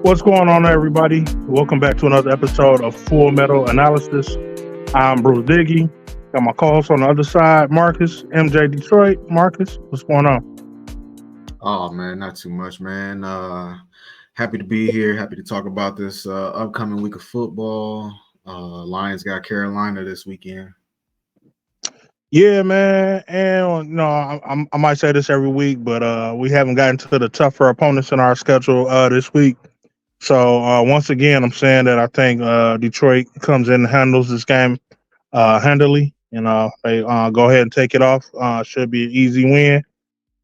What's going on, everybody? Welcome back to another episode of Full Metal Analysis. I'm Bruce Diggy. Got my co-host on the other side, Marcus, MJ Detroit. Marcus, what's going on? Oh man, not too much, man. Happy to be here. Happy to talk about this upcoming week of football. Lions got Carolina this weekend. Yeah, man. And I might say this every week, but we haven't gotten to the tougher opponents in our schedule this week. So once again, I'm saying that I think Detroit comes in and handles this game handily. They go ahead and take it off. Should be an easy win.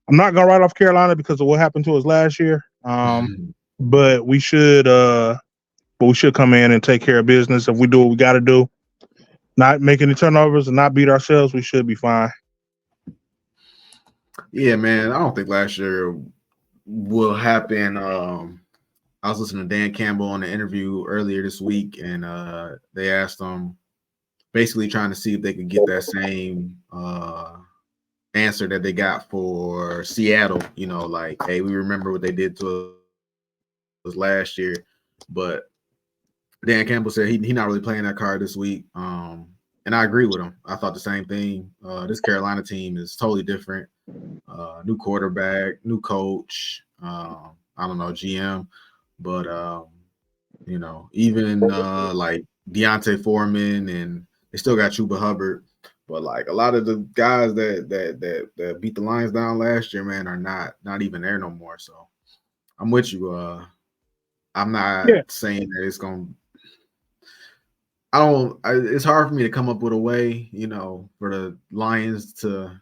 I'm not gonna write off Carolina because of what happened to us last year. But we should come in and take care of business. If we do what we got to do, not make any turnovers and not beat ourselves, we should be fine. Yeah, man. I don't think last year will happen. I was listening to Dan Campbell on the interview earlier this week, and they asked him basically trying to see if they could get that same answer that they got for Seattle. You know, like, hey, we remember what they did to us last year, but Dan Campbell said he not really playing that card this week. And I agree with him. I thought the same thing. This Carolina team is totally different. New quarterback, new coach. I don't know, GM, but even like Deontay Foreman, and they still got Chuba Hubbard. But like a lot of the guys that beat the Lions down last year, man, are not even there no more. So I'm with you. I'm not saying that it's gonna. It's hard for me to come up with a way, for the Lions to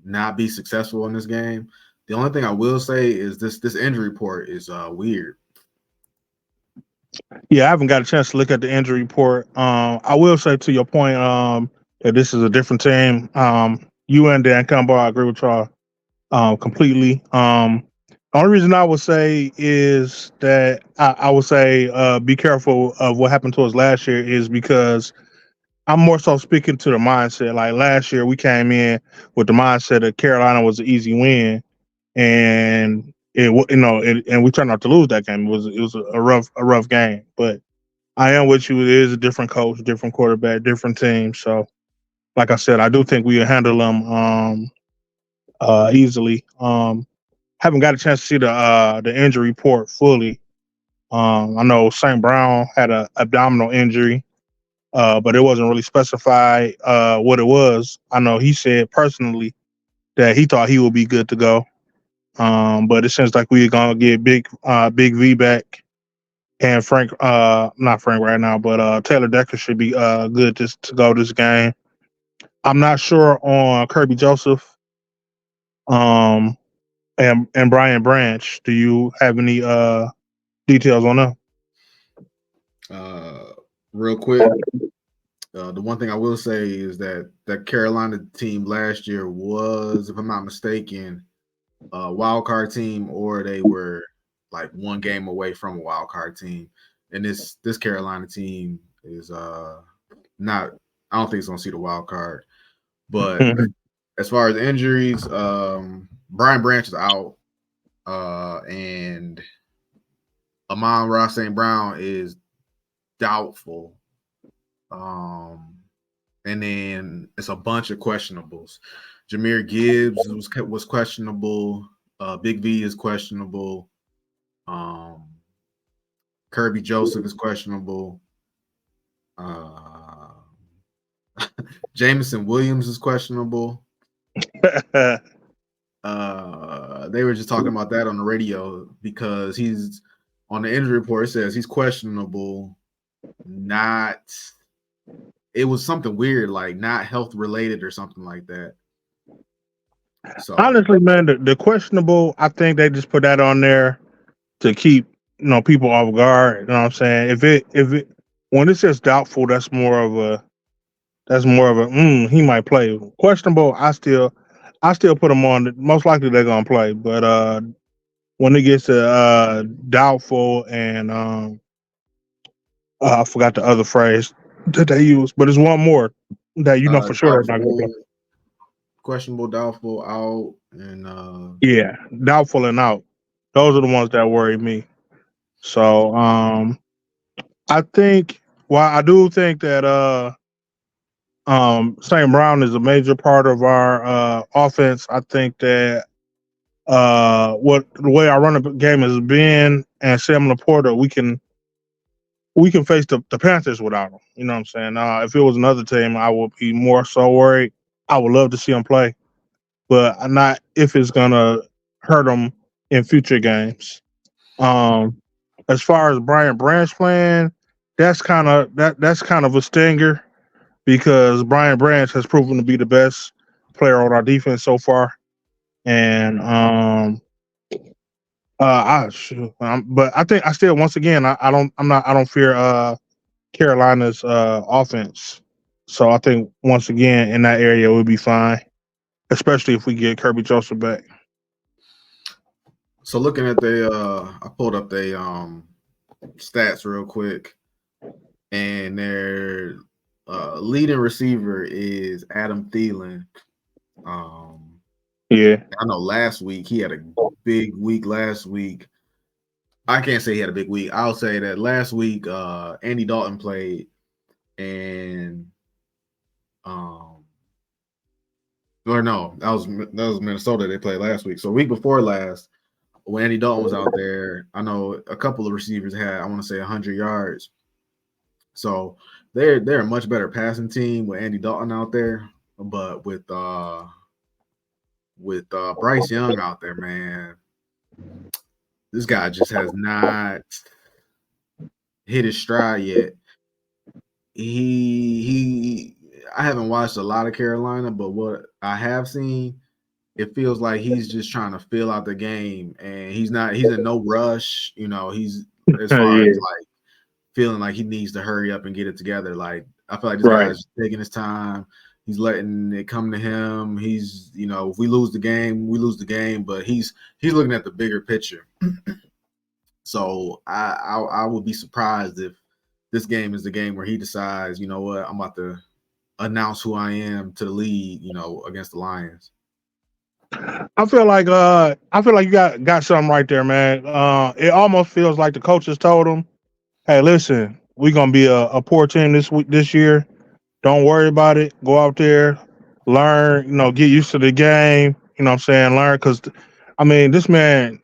not be successful in this game. The only thing I will say is this injury report is weird. Yeah, I haven't got a chance to look at the injury report. I will say to your point that this is a different team. You and Dan Campbell, I agree with y'all completely. The only reason I would say is that I would say be careful of what happened to us last year is because I'm more so speaking to the mindset. Like last year, we came in with the mindset that Carolina was an easy win, and and we turned out to lose that game. It was a rough game, but I am with you. It is a different coach, different quarterback, different team. So, like I said, I do think we will handle them easily. Haven't got a chance to see the injury report fully. I know St. Brown had an abdominal injury, but it wasn't really specified what it was. I know he said personally that he thought he would be good to go. But it seems like we're gonna get Big V back, and Frank, not Frank right now, but Taylor Decker should be good to go this game. I'm not sure on Kirby Joseph, um, and Brian Branch. Do you have any details on them? Real quick, the one thing I will say is that Carolina team last year was, if I'm not mistaken, a wild card team, or they were like one game away from a wild card team. And this Carolina team is not. I don't think it's gonna see the wild card. But as far as injuries, Brian Branch is out, and Amon Ra St. Brown is doubtful. And then it's a bunch of questionables. Jahmyr Gibbs was questionable. Big V is questionable. Kirby Joseph is questionable. Jameson Williams is questionable. They were just talking about that on the radio because he's on the injury report. It says he's questionable. It was something weird, like not health related or something like that. So honestly, man, the questionable, I think they just put that on there to keep people off guard. You know what I'm saying? If it when it says doubtful, that's more of a he might play. Questionable, I still put them on. Most likely they're gonna play, but when it gets to doubtful and I forgot the other phrase that they use, but it's one more that for sure they're not gonna play. Questionable, doubtful, out, and yeah, doubtful and out. Those are the ones that worry me. So I think while I do think that St. Brown is a major part of our offense, I think that what the way our running game has been and Sam Laporta, we can face the Panthers without him. You know what I'm saying? If it was another team, I would be more so worried. I would love to see him play, but not if it's gonna hurt him in future games. Um, as far as Brian Branch playing, that's kind of a stinger because Brian Branch has proven to be the best player on our defense so far, and but I think I still once again I don't fear Carolina's offense. So I think once again in that area we'll be fine, especially if we get Kirby Joseph back. So looking at the, I pulled up the stats real quick, and their leading receiver is Adam Thielen. Yeah, I know last week he had a big week. Last week, I can't say he had a big week. I'll say that last week, Andy Dalton played, and or no, that was Minnesota. They played last week. So week before last, when Andy Dalton was out there, I know a couple of receivers had, I want to say, 100 yards. So they're a much better passing team with Andy Dalton out there, but with Bryce Young out there, man, this guy just has not hit his stride yet. He I haven't watched a lot of Carolina, but what I have seen, it feels like he's just trying to fill out the game, and he's in no rush. He's as far yeah, as like feeling like he needs to hurry up and get it together. Like I feel like this right. guy's taking his time. He's letting it come to him. He's, if we lose the game, we lose the game, but he's looking at the bigger picture. So I would be surprised if this game is the game where he decides, you know what, I'm about to announce who I am to the league, against the Lions. I feel like you got something right there, man. It almost feels like the coaches told him, "Hey, listen, we're gonna be a poor team this year. Don't worry about it. Go out there, learn. Get used to the game. You know what I'm saying? Learn because, I mean, this man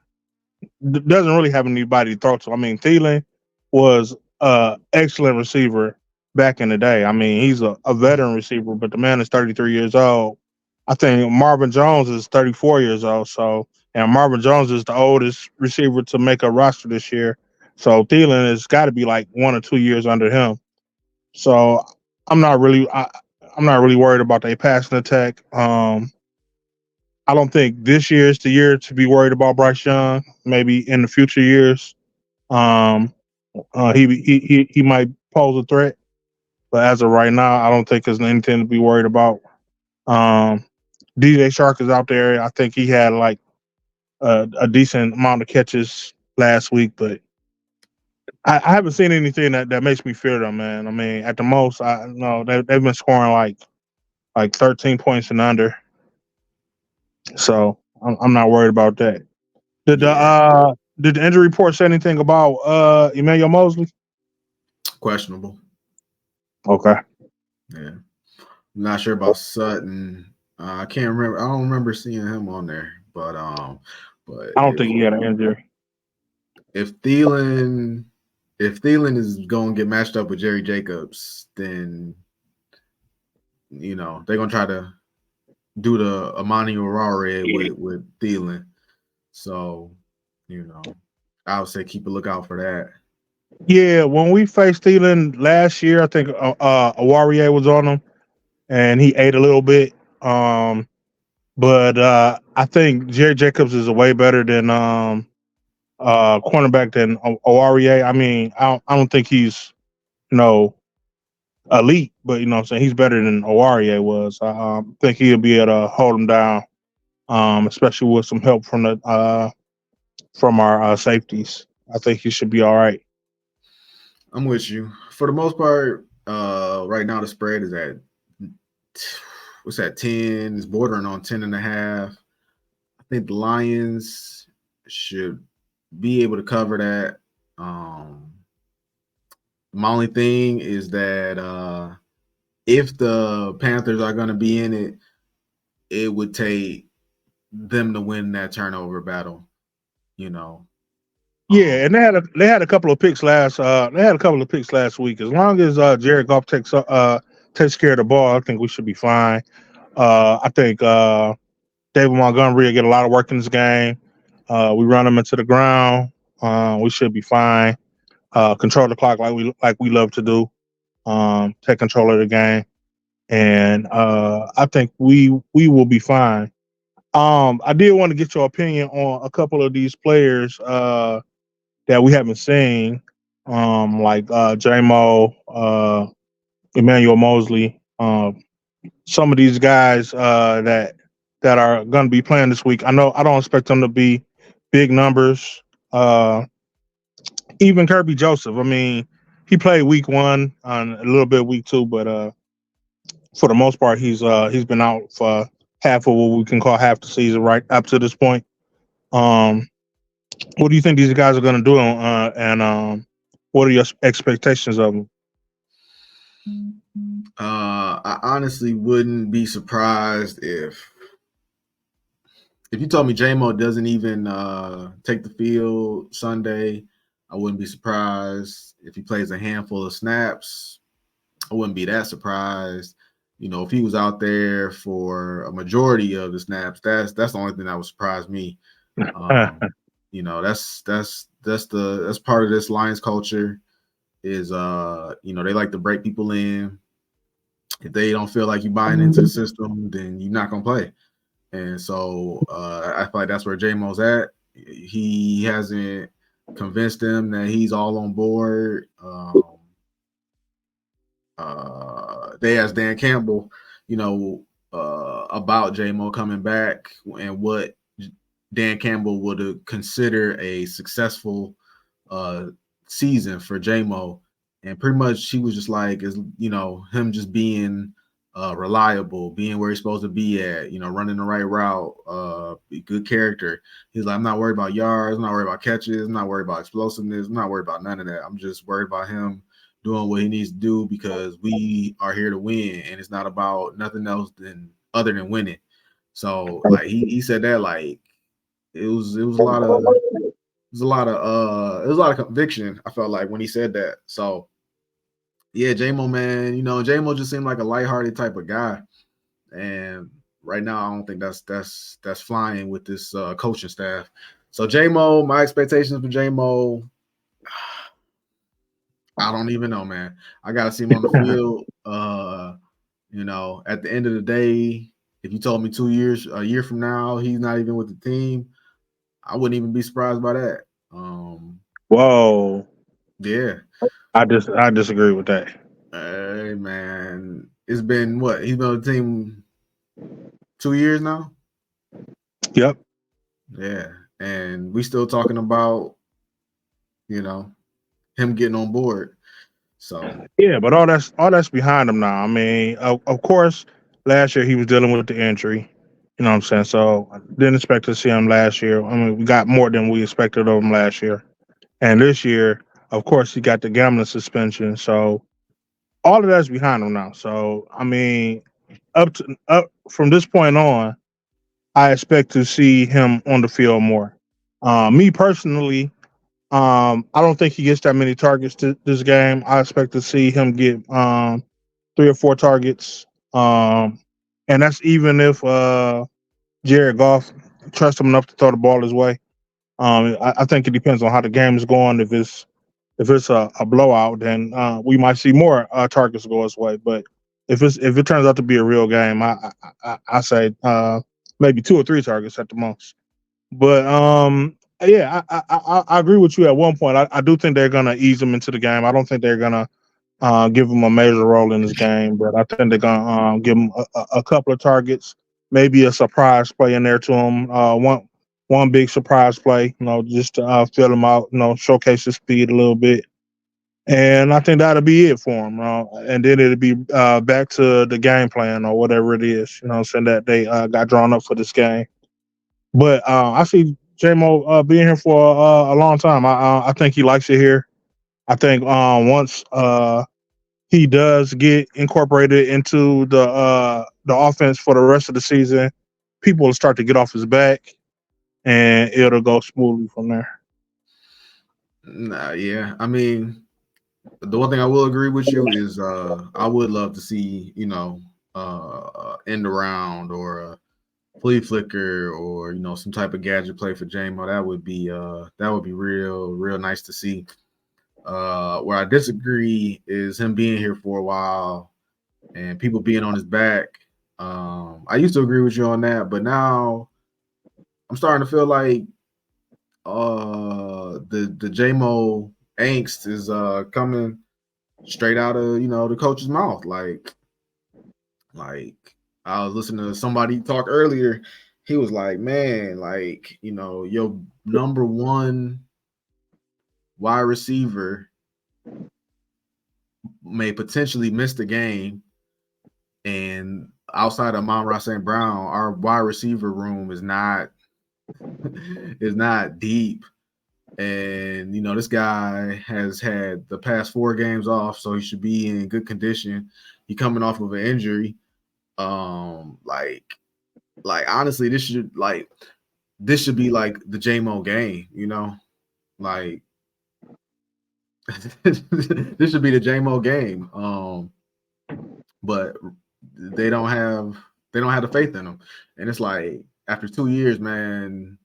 doesn't really have anybody to throw to. I mean, Thielen was a excellent receiver back in the day. I mean, he's a veteran receiver, but the man is 33 years old. I think Marvin Jones is 34 years old. So, and Marvin Jones is the oldest receiver to make a roster this year. So Thielen has got to be like 1 or 2 years under him. So I'm not really, I, I'm not really worried about their passing attack. I don't think this year is the year to be worried about Bryce Young. Maybe in the future years, um, he might pose a threat, but as of right now, I don't think there's anything to be worried about. Um, DJ Shark is out there. I think he had like a decent amount of catches last week, but I haven't seen anything that makes me fear them, man. I mean, at the most, I know they've been scoring like 13 points and under, so I'm not worried about that. Did the Yeah, uh did the injury report say anything about Emmanuel Mosley? questionable. Okay. Yeah, I'm not sure about Sutton. I can't remember. I don't remember seeing him on there. But I don't if think he had an injury. if Thielen if Thielen is going to get matched up with Jerry Jacobs, then they're going to try to do the Amani Ra with Thielen. So, I would say keep a lookout for that. Yeah, when we faced Thielen last year, I think a Warrior was on him and he ate a little bit. But I think Jerry Jacobs is a way better than cornerback than Warrior. I mean, I don't think he's you know elite, but you know what I'm saying he's better than Warrior was. I think he'll be able to hold him down, especially with some help from our safeties. I think he should be all right. I'm with you. For the most part, right now the spread is at what's that, 10? It's bordering on 10 and a half. I think the Lions should be able to cover that. Um, my only thing is that if the Panthers are going to be in it, it would take them to win that turnover battle. You know, Yeah, and um, they had a couple of picks last week. As long as Jared Goff takes care of the ball, I think we should be fine. I think David Montgomery will get a lot of work in this game. We run him into the ground. We should be fine. Control the clock like we love to do. Take control of the game, and I think we will be fine. I did want to get your opinion on a couple of these players that we haven't seen, like Jamo, Emmanuel Mosley. Some of these guys that are going to be playing this week. I know I don't expect them to be big numbers. Uh, Even Kirby Joseph. I mean, he played week one and a little bit week two, but for the most part, he's been out for half of what we can call half the season right up to this point. Um, what do you think these guys are going to do? And what are your expectations of them? I honestly wouldn't be surprised if you told me Jamo doesn't even take the field Sunday. I wouldn't be surprised if he plays a handful of snaps. I wouldn't be that surprised. You know, if he was out there for a majority of the snaps, that's the only thing that would surprise me. Um, you know, that's part of this Lions culture is you know, they like to break people in. If they don't feel like you buying into the system, then you're not gonna play. And so I feel like that's where J-Mo's at. He hasn't convinced them that he's all on board. They asked Dan Campbell, you know, about J-Mo coming back and what Dan Campbell would consider a successful uh, season for J-Mo. And pretty much he was just like, is you know, him just being reliable, being where he's supposed to be at, you know, running the right route, be good character. He's like, I'm not worried about yards, I'm not worried about catches, I'm not worried about explosiveness, I'm not worried about none of that. I'm just worried about him doing what he needs to do because we are here to win, and it's not about nothing else than other than winning. So like he said that like it was a lot of it was a lot of conviction. I felt like when he said that. So yeah, JMO man, you know, JMO just seemed like a lighthearted type of guy, and right now I don't think that's flying with this coaching staff. So JMO, my expectations for JMO, I don't even know, man. I gotta see him on the field. You know, at the end of the day, if you told me 2 years, a year from now, he's not even with the team, I wouldn't even be surprised by that. Whoa, Yeah. I disagree with that. Hey man, it's been what? He's been on the team 2 years now. Yep. Yeah, and we still talking about you know him getting on board. So Yeah, but all that's behind him now. I mean, of course, last year he was dealing with the injury. You know what I'm saying? So I didn't expect to see him last year. I mean, we got more than we expected of him last year. And this year, of course, he got the gambling suspension. So all of that's behind him now. So I mean, up from this point on, I expect to see him on the field more. Me personally, I don't think he gets that many targets to this game. I expect to see him get 3 or 4 targets. And that's even if Jared Goff trusts him enough to throw the ball his way. I think it depends on how the game is going. If it's a blowout, then we might see more targets go his way. But if it turns out to be a real game, I say maybe 2 or 3 targets at the most. But yeah, I agree with you at one point. I do think they're gonna ease him into the game. I don't think they're gonna give him a major role in this game, but I think they're gonna give him a couple of targets, maybe a surprise play in there to him. One big surprise play, just to fill him out, showcase his speed a little bit. And I think that'll be it for him. And then it'll be back to the game plan or whatever it is, saying that they got drawn up for this game. But I see Jamo being here for a long time. I think he likes it here. I think once he does get incorporated into the offense for the rest of the season, people will start to get off his back, and it'll go smoothly from there. Nah, yeah. I mean, the one thing I will agree with you is I would love to see, end around or a flea flicker or some type of gadget play for JMO. That would be real nice to see. Where I disagree is him being here for a while and people being on his back. I used to agree with you on that, but now I'm starting to feel like the JMO angst is coming straight out of the coach's mouth. Like I was listening to somebody talk earlier. He was like, man, like, your number one wide receiver may potentially miss the game. And outside of Amon Ra St. Brown, our wide receiver room is not is not deep. And this guy has had the past 4 games off, so he should be in good condition. He coming off of an injury. Like honestly, this should be like the JMO game, like this should be the JMO game. But they don't have the faith in him, and it's like after 2 years, man.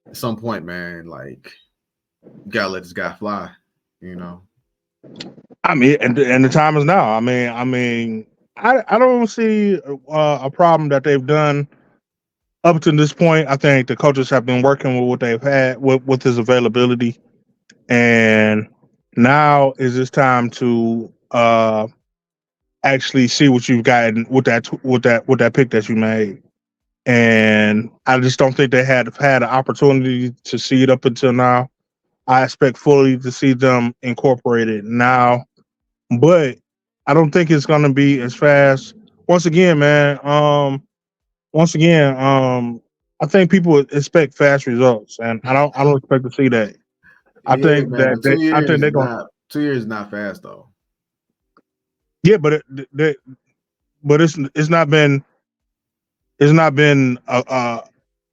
At some point, man, like you gotta let this guy fly, you know. I mean, and the time is now. I don't see a problem that they've done up to this point. I think the coaches have been working with what they've had with his availability, and now is this time to actually see what you've gotten with that pick that you made. And I just don't think they had an opportunity to see it up until now. I expect fully to see them incorporated now, but I don't think it's going to be as fast. Once again, man. Once again, I think people expect fast results, and I don't expect to see that. I Yeah, think man. that Two I think years they're is going. not 2 years is not fast though. Yeah, but it's not been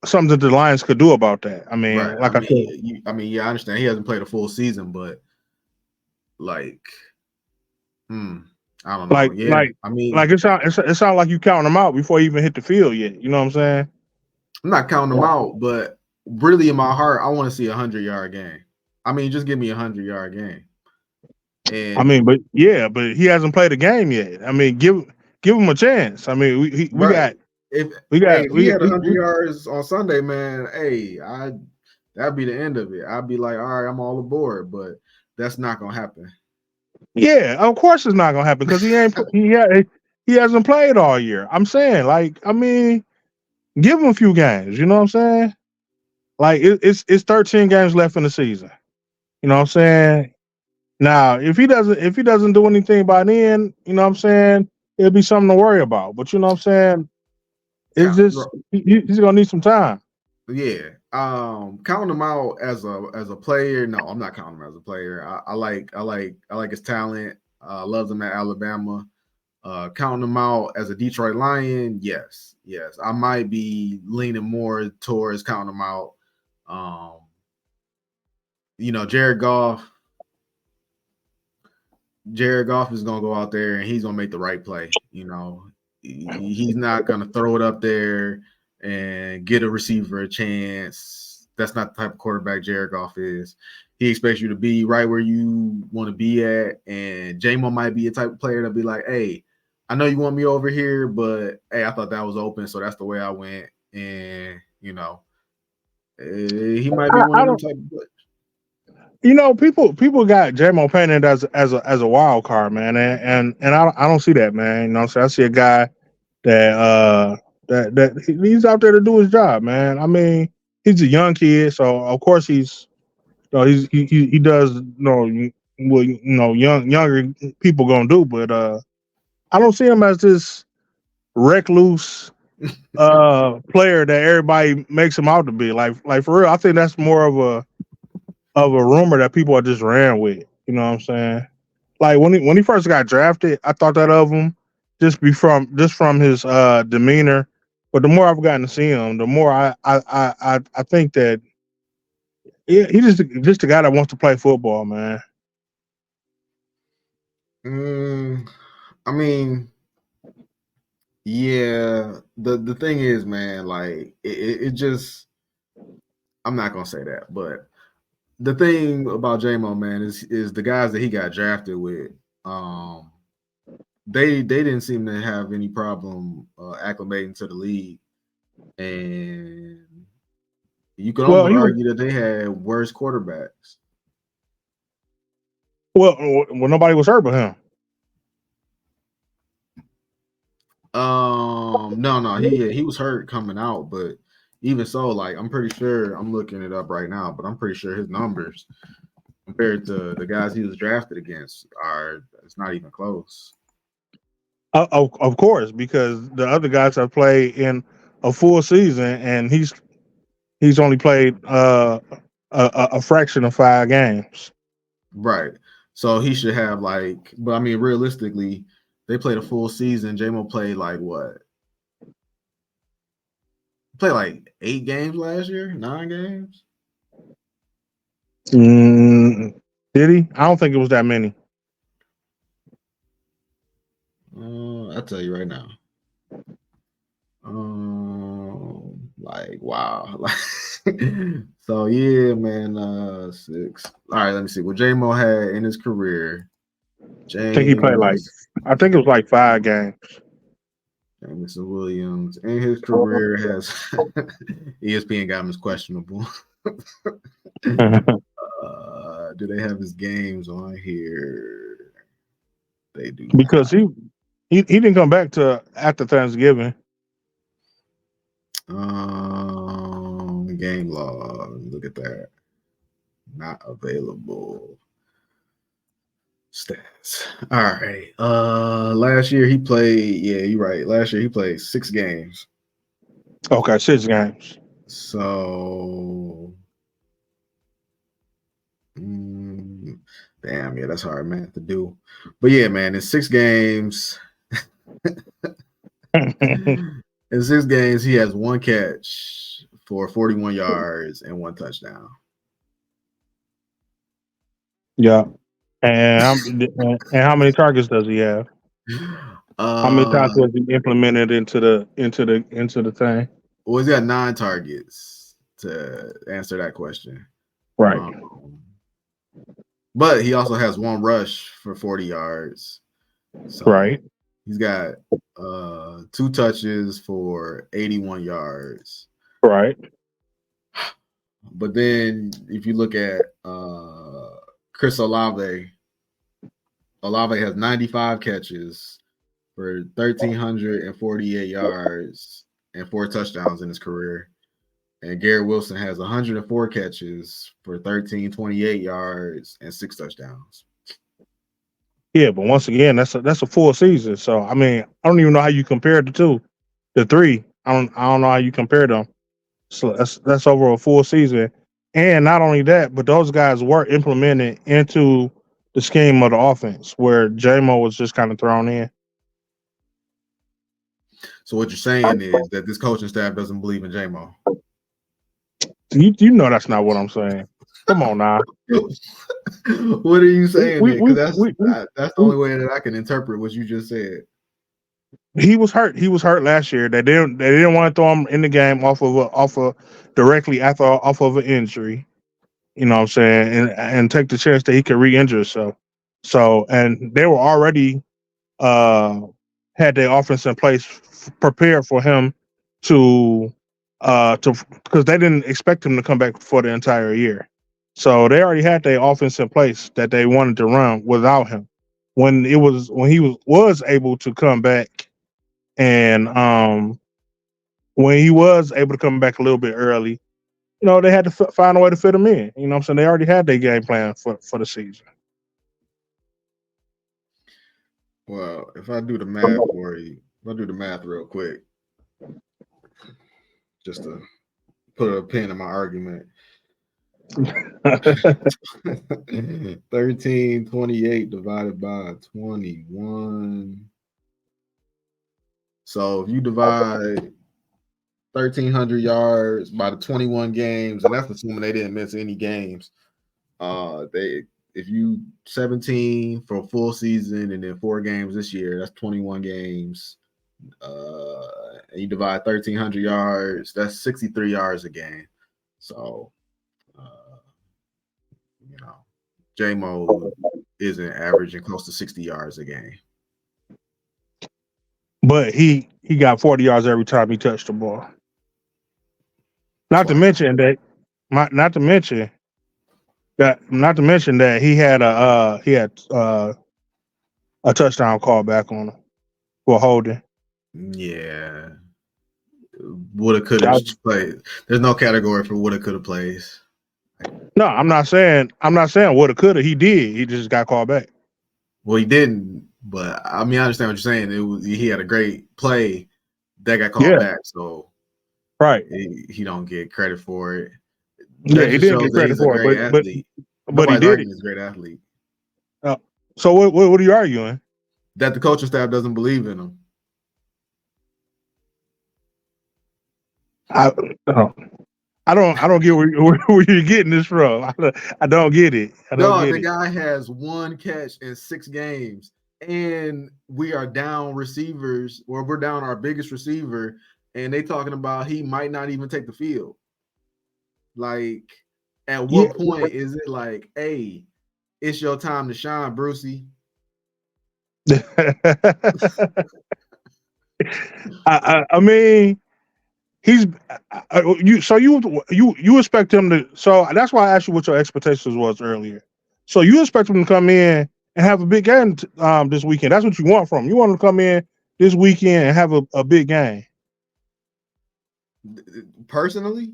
something that the Lions could do about that. I Right. mean, I like I said, mean, yeah, I understand he hasn't played a full season, but like, hmm, I don't know. like Yeah, like I like mean, it sound like you counting them out before you even hit the field yet. You know what I'm saying? I'm not counting him out, but really in my heart, I want to see 100-yard game. I mean, just give me 100-yard game. I And mean, but yeah, but he hasn't played a game yet. I mean, give him a chance. I mean, we right, got if we hey, got if he had 100 we yards on Sunday, man, hey, that'd be the end of it. I'd be like, all right, I'm all aboard, but that's not gonna happen. yeah. Of course, it's not gonna happen because he hasn't played all year. I'm saying, like, I mean, give him a few games. You know what I'm saying? Like, it's 13 games left in the season. You know what I'm saying? Now, if he doesn't do anything by then, you know what I'm saying, it'll be something to worry about. But you know what I'm saying? It's Count, just he's gonna need some time. yeah. Counting him out as a player. No, I'm not counting him as a player. I like his talent. Loves him at Alabama. Counting him out as a Detroit Lion, yes. I might be leaning more towards counting him out. Um, Jared Goff. Jared Goff is gonna go out there and he's gonna make the right play. He's not gonna throw it up there and get a receiver a chance. That's not the type of quarterback Jared Goff is. He expects you to be right where you want to be at. And Jamo might be a type of player to be like, hey, I know you want me over here, but hey, I thought that was open, so that's the way I went. And he might be one I of them don't. type of players. People got Jamo painted as a wild card, man, and I don't see that, man. You know, what I'm saying? I see a guy that he's out there to do his job, man. I mean, he's a young kid, so of course he does what younger people gonna do, but I don't see him as this recluse player that everybody makes him out to be. Like for real, I think that's more of a rumor that people are just ran with. You know what I'm saying? Like when he first got drafted, I thought that of him just from his demeanor. But the more I've gotten to see him, the more I think that he's just a guy that wants to play football, man. Mm, I mean, yeah. The thing is, man, like it just. I'm not gonna say that, but the thing about Jamo, man, is the guys that he got drafted with. Um, they didn't seem to have any problem acclimating to the league, and you could Well, almost he was argue that they had worse quarterbacks. well nobody was hurt but him. No, he was hurt coming out, but even so, like I'm pretty sure I'm looking it up right now, but I'm pretty sure his numbers compared to the guys he was drafted against are it's not even close. Of course, because the other guys have played in a full season, and he's only played a fraction of 5 games. Right. So he should have like, but I mean, realistically, they played a full season. Jamo played like what? Played like 8 games last year, 9 games. Mm, did he? I don't think it was that many. I'll tell you right now. Like wow, like so yeah, man. 6. All right, let me see. What Jamo had in his career, I think he played like James I think it was like 5 games. Jameson Williams in his career has ESPN got him as questionable. Do they have his games on here? They do Because not. he didn't come back to after Thanksgiving. Game log. Look at that. Not available. Stats. All right. Last year he played. Yeah, you're right. Last year he played 6 games. Okay, 6 games. So, mm, damn, yeah, that's hard math to do. But yeah, man, in 6 games, in 6 games, he has 1 catch for 41 yards and 1 touchdown. Yeah. And how many targets does he have? How many Uh, times was he implemented into the thing? well, he's got 9 targets to answer that question. Right. Um, but he also has 1 rush for 40 yards. So Right. he's got 2 touches for 81 yards. Right. But then if you look at Chris Olave, Olave has 95 catches for 1,348 yards and 4 touchdowns in his career. And Garrett Wilson has 104 catches for 1,328 yards and 6 touchdowns. Yeah, but once again, that's a full season. So I mean, I don't even know how you compare the two, the three. I don't know how you compare them. So that's over a full season, and not only that, but those guys were implemented into the scheme of the offense, where JMO was just kind of thrown in. So what you're saying is that this coaching staff doesn't believe in Jamo. You know that's not what I'm saying. Come on now. What are you saying We, then? we, Because we, we, that's the we, only way that I can interpret what you just said. he was hurt. He was hurt last year. They didn't want to throw him in the game off of directly after off of an injury. You know what I'm saying? And take the chance that he could re-injure himself. So and they were already uh had their offense in place prepared for him to because they didn't expect him to come back for the entire year. So they already had their offense in place that they wanted to run without him. When he was able to come back and when he was able to come back a little bit early, they had to find a way to fit him in. You know what I'm saying? They already had their game plan for the season. Well, if I do the math for you, if I do the math real quick, just to put a pin in my argument. 1328 divided by 21. So if you divide 1,300 yards by the 21 games, and that's assuming they didn't miss any games. If you 17 for a full season and then 4 games this year, that's 21 games. And you divide 1,300 yards, that's 63 yards a game. So, Jamo isn't averaging close to 60 yards a game. But he got 40 yards every time he touched the ball. Not to mention that he had a touchdown call back on him for holding. Yeah. Woulda, coulda played. There's no category for woulda, coulda plays. No, I'm not saying woulda, coulda. He did. He just got called back. Well, he didn't, but I mean, I understand what you're saying. He had a great play that got called back, so right. He don't get credit for it. That he didn't get credit for it, but he did it. He's a great athlete. So what are you arguing? That the coaching staff doesn't believe in him. I don't get where you're getting this from. I don't get it. The guy has 1 catch in 6 games, and we are down receivers, or we're down our biggest receiver, and they talking about he might not even take the field. Like, at what point is it like, hey, it's your time to shine, Brucey? I mean, you expect him to. So that's why I asked you what your expectations was earlier. So you expect him to come in and have a big game this weekend. That's what you want from him. You want him to come in this weekend and have a big game. Personally,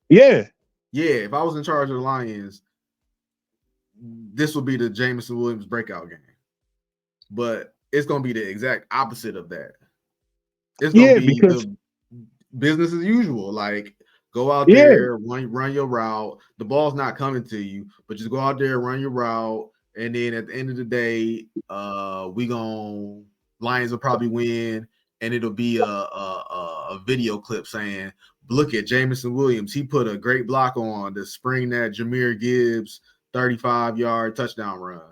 yeah. If I was in charge of the Lions, this would be the Jameson Williams breakout game. But it's going to be the exact opposite of that. It's going to be the business as usual. Like, go out there, run your route. The ball's not coming to you, but just go out there, run your route, and then at the end of the day, Lions will probably win, and it'll be a video clip saying, "Look at Jameson Williams. He put a great block on to spring that Jahmyr Gibbs 35-yard touchdown run."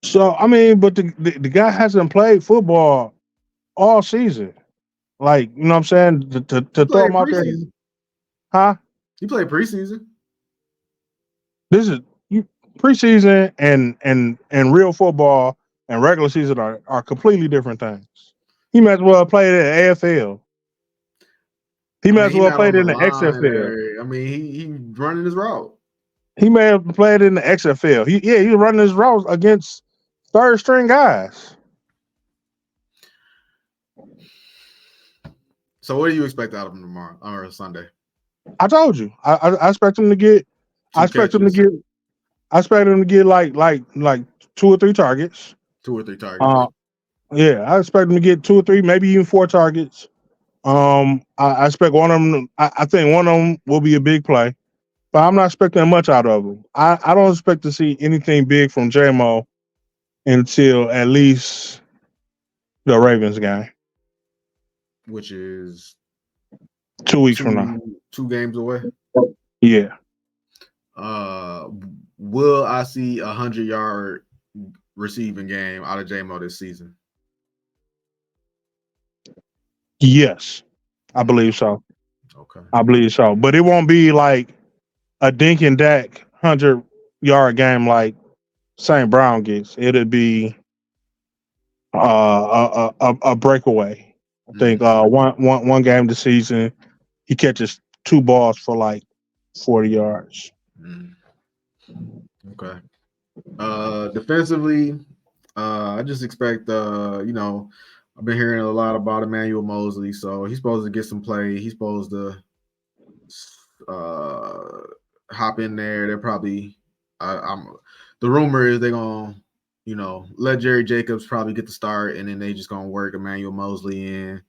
So I mean, but the guy hasn't played football all season. Like, you know what I'm saying? To throw him out there. Huh? He played preseason. This is preseason and real football and regular season are completely different things. He might as well play it in AFL. He might as well play it in the XFL. I mean, he running his route. He may have played in the XFL. He's running his routes against third string guys. So what do you expect out of him tomorrow or Sunday? I told you. I expect him to get. I expect him to get like 2 or 3 targets. 2 or 3 targets. I expect him to get 2 or 3, maybe even 4 targets. I expect one of them. I think one of them will be a big play, but I'm not expecting much out of him. I don't expect to see anything big from Jamo until at least the Ravens game, which is 2 weeks from now. 2 games away. Yeah. Will I see 100-yard receiving game out of Jamo this season? Yes, I believe so. Okay. I believe so, but it won't be like a Dink and Dak 100-yard game like St. Brown gets. It'll be a breakaway. I think one game this season he catches 2 balls for like 40 yards. Okay. Defensively, I just expect I've been hearing a lot about Emmanuel Mosley, so he's supposed to get some play. He's supposed to hop in there. They're probably the rumor is they're gonna let Jerry Jacobs probably get the start, and then they just gonna work Emmanuel Mosley in.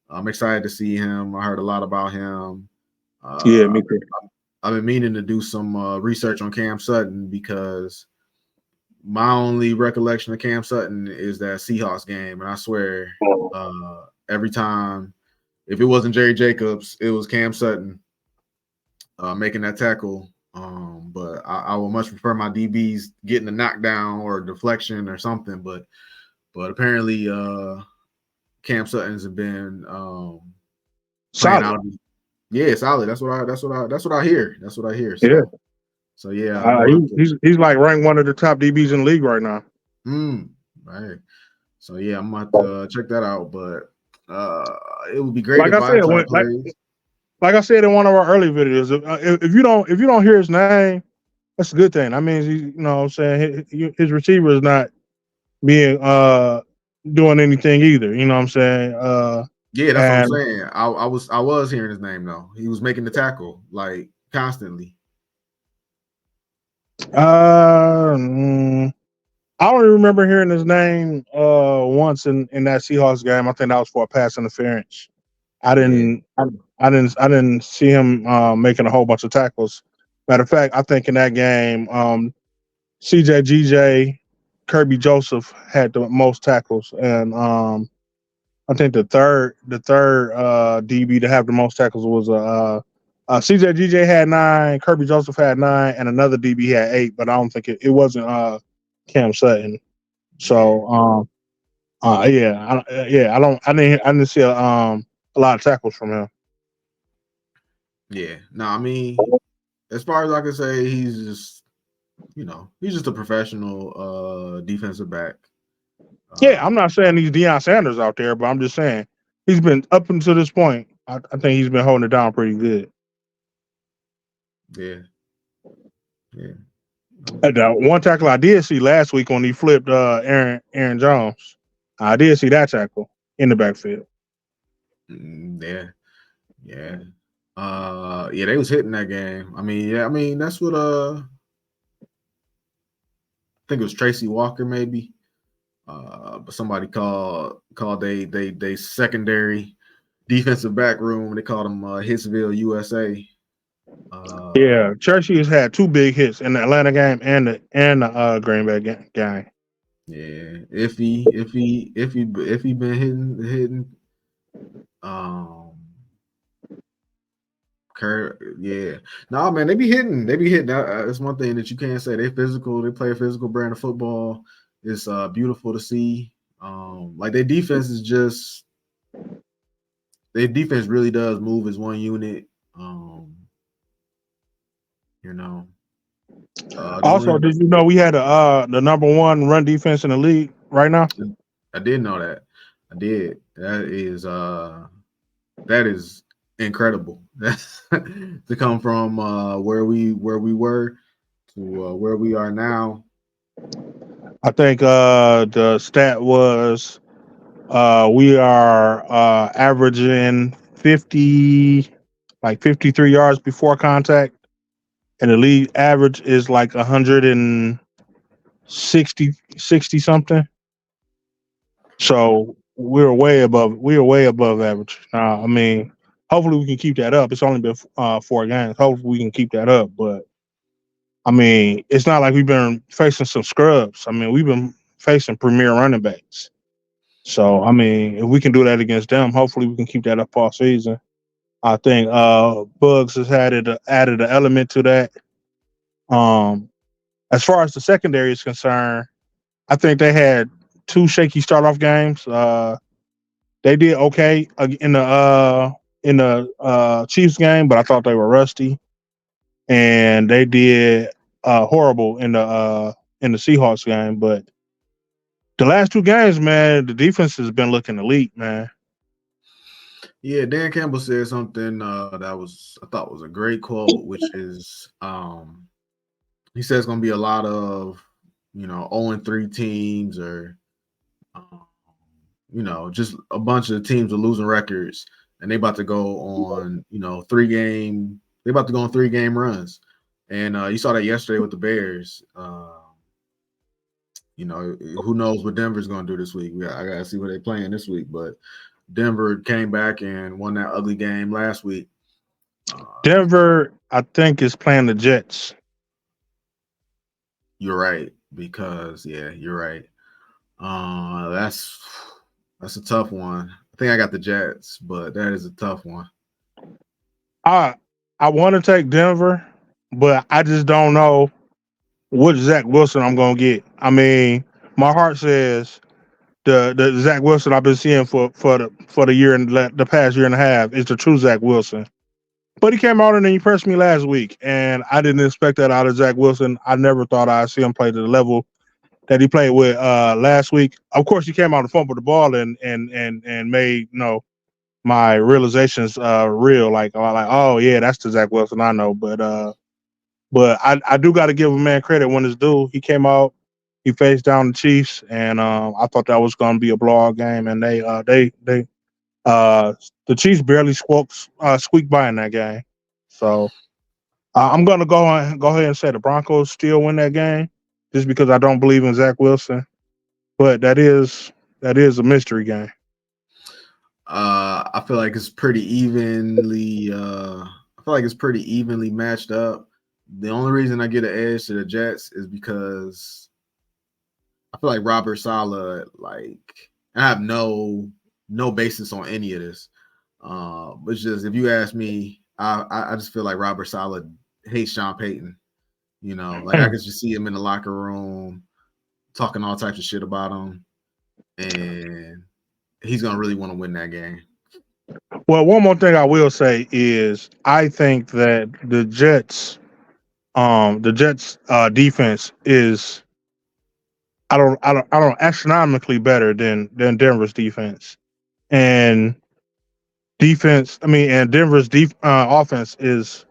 I'm excited to see him. I heard a lot about him. Yeah, me too. I've been meaning to do some research on Cam Sutton because my only recollection of Cam Sutton is that Seahawks game, and I swear, every time, if it wasn't Jerry Jacobs, it was Cam Sutton making that tackle. But I would much prefer my DBs getting a knockdown or a deflection or something. But apparently, Cam Sutton's have been playing Solid. out. Yeah, solid. That's what I hear. That's what I hear. Yeah. So yeah, I'm gonna have to. He's like ranked one of the top DBs in the league right now. Right. So yeah, I'm gonna have to check that out. But it would be great Like if I said, Viatar plays. like I said in one of our early videos, if you don't hear his name, that's a good thing. I mean, you know what I'm saying, his receiver is not being doing anything either. You know what I'm saying? Yeah, that's what I'm And saying. I was hearing his name though. He was making the tackle like constantly. I don't remember hearing his name once in that Seahawks game. I think that was for a pass interference. I Yeah, didn't I didn't see him making a whole bunch of tackles. Matter of fact, I think in that game, CJ GJ Kirby Joseph had the most tackles, and I think the third DB to have the most tackles was CJ GJ had 9, Kirby Joseph had 9, and another DB had 8. But I don't think it wasn't Cam Sutton. yeah, So I didn't see a lot of tackles from him. yeah. No, I mean, as far as I can say, he's just a professional defensive back. Yeah, I'm not saying he's Deion Sanders out there, but I'm just saying he's been up until this point. I think he's been holding it down pretty good. Yeah, yeah. The one tackle I did see last week when he flipped Aaron Jones, I did see that tackle in the backfield. Yeah, yeah. Yeah, they was hitting that game. I mean, that's what I think it was Tracy Walker maybe. But somebody called they secondary defensive back room. They called them Hitsville, USA. Yeah, Churchy has had 2 big hits in the Atlanta game and the Green Bay game. Yeah, if he been hitting, um, yeah. No, man, they be hitting. That's one thing that you can't say. They physical. They play a physical brand of football. It's beautiful to see. Like their defense really does move as one unit. You know. Also, did you know we had the number 1 run defense in the league right now? I did know that. I did. That is incredible. To come from where we were to where we are now. I think the stat was we are averaging 53 yards before contact, and the league average is like 160 something. So we're way above average. I mean, hopefully we can keep that up. It's only been 4 games. Hopefully we can keep that up. But I mean, it's not like we've been facing some scrubs. I mean, we've been facing premier running backs. So I mean, if we can do that against them, hopefully we can keep that up all season. I think Bugs has added an element to that. As far as the secondary is concerned, I think they had 2 shaky start off games. They did okay in the Chiefs game, but I thought they were rusty, and they did horrible in the Seahawks game. But the last 2 games, man, the defense has been looking elite, man. Yeah, Dan Campbell said something that I thought was a great quote, which is he says it's gonna be a lot of 0-3 teams or just a bunch of teams with losing records, and they about to go on 3-game. They about to go on 3-game runs, and you saw that yesterday with the Bears. Who knows what Denver's gonna do this week? I gotta see what they're playing this week, but Denver came back and won that ugly game last week. Denver, I think, is playing the Jets. You're right because you're right. That's a tough one. I think I got the Jets, but that is a tough one. I I want to take Denver, but I just don't know which Zach Wilson I'm gonna get. I mean, my heart says the Zach Wilson I've been seeing for the year and the past year and a half is the true Zach Wilson. But he came out and he impressed me last week, and I didn't expect that out of Zach Wilson. I never thought I'd see him play to the level that he played with last week. Of course, he came out and fumbled the ball and made my realizations real. Like oh yeah, that's the Zach Wilson I know. But I do got to give a man credit when it's due. He came out, he faced down the Chiefs, and I thought that was going to be a blowout game, and uh, the Chiefs barely squeaked by in that game. So I'm going to go ahead and say the Broncos still win that game, just because I don't believe in Zach Wilson. But that is a mystery game. I feel like it's pretty evenly. I feel like it's pretty evenly matched up. The only reason I get an edge to the Jets is because I feel like Robert Saleh, like I have no basis on any of this. It's just if you ask me, I just feel like Robert Saleh hates Sean Payton. Like I could just see him in the locker room talking all types of shit about him, and he's gonna really want to win that game. Well, one more thing I will say is I think that the Jets defense is I don't astronomically better than Denver's defense. And and Denver's offense is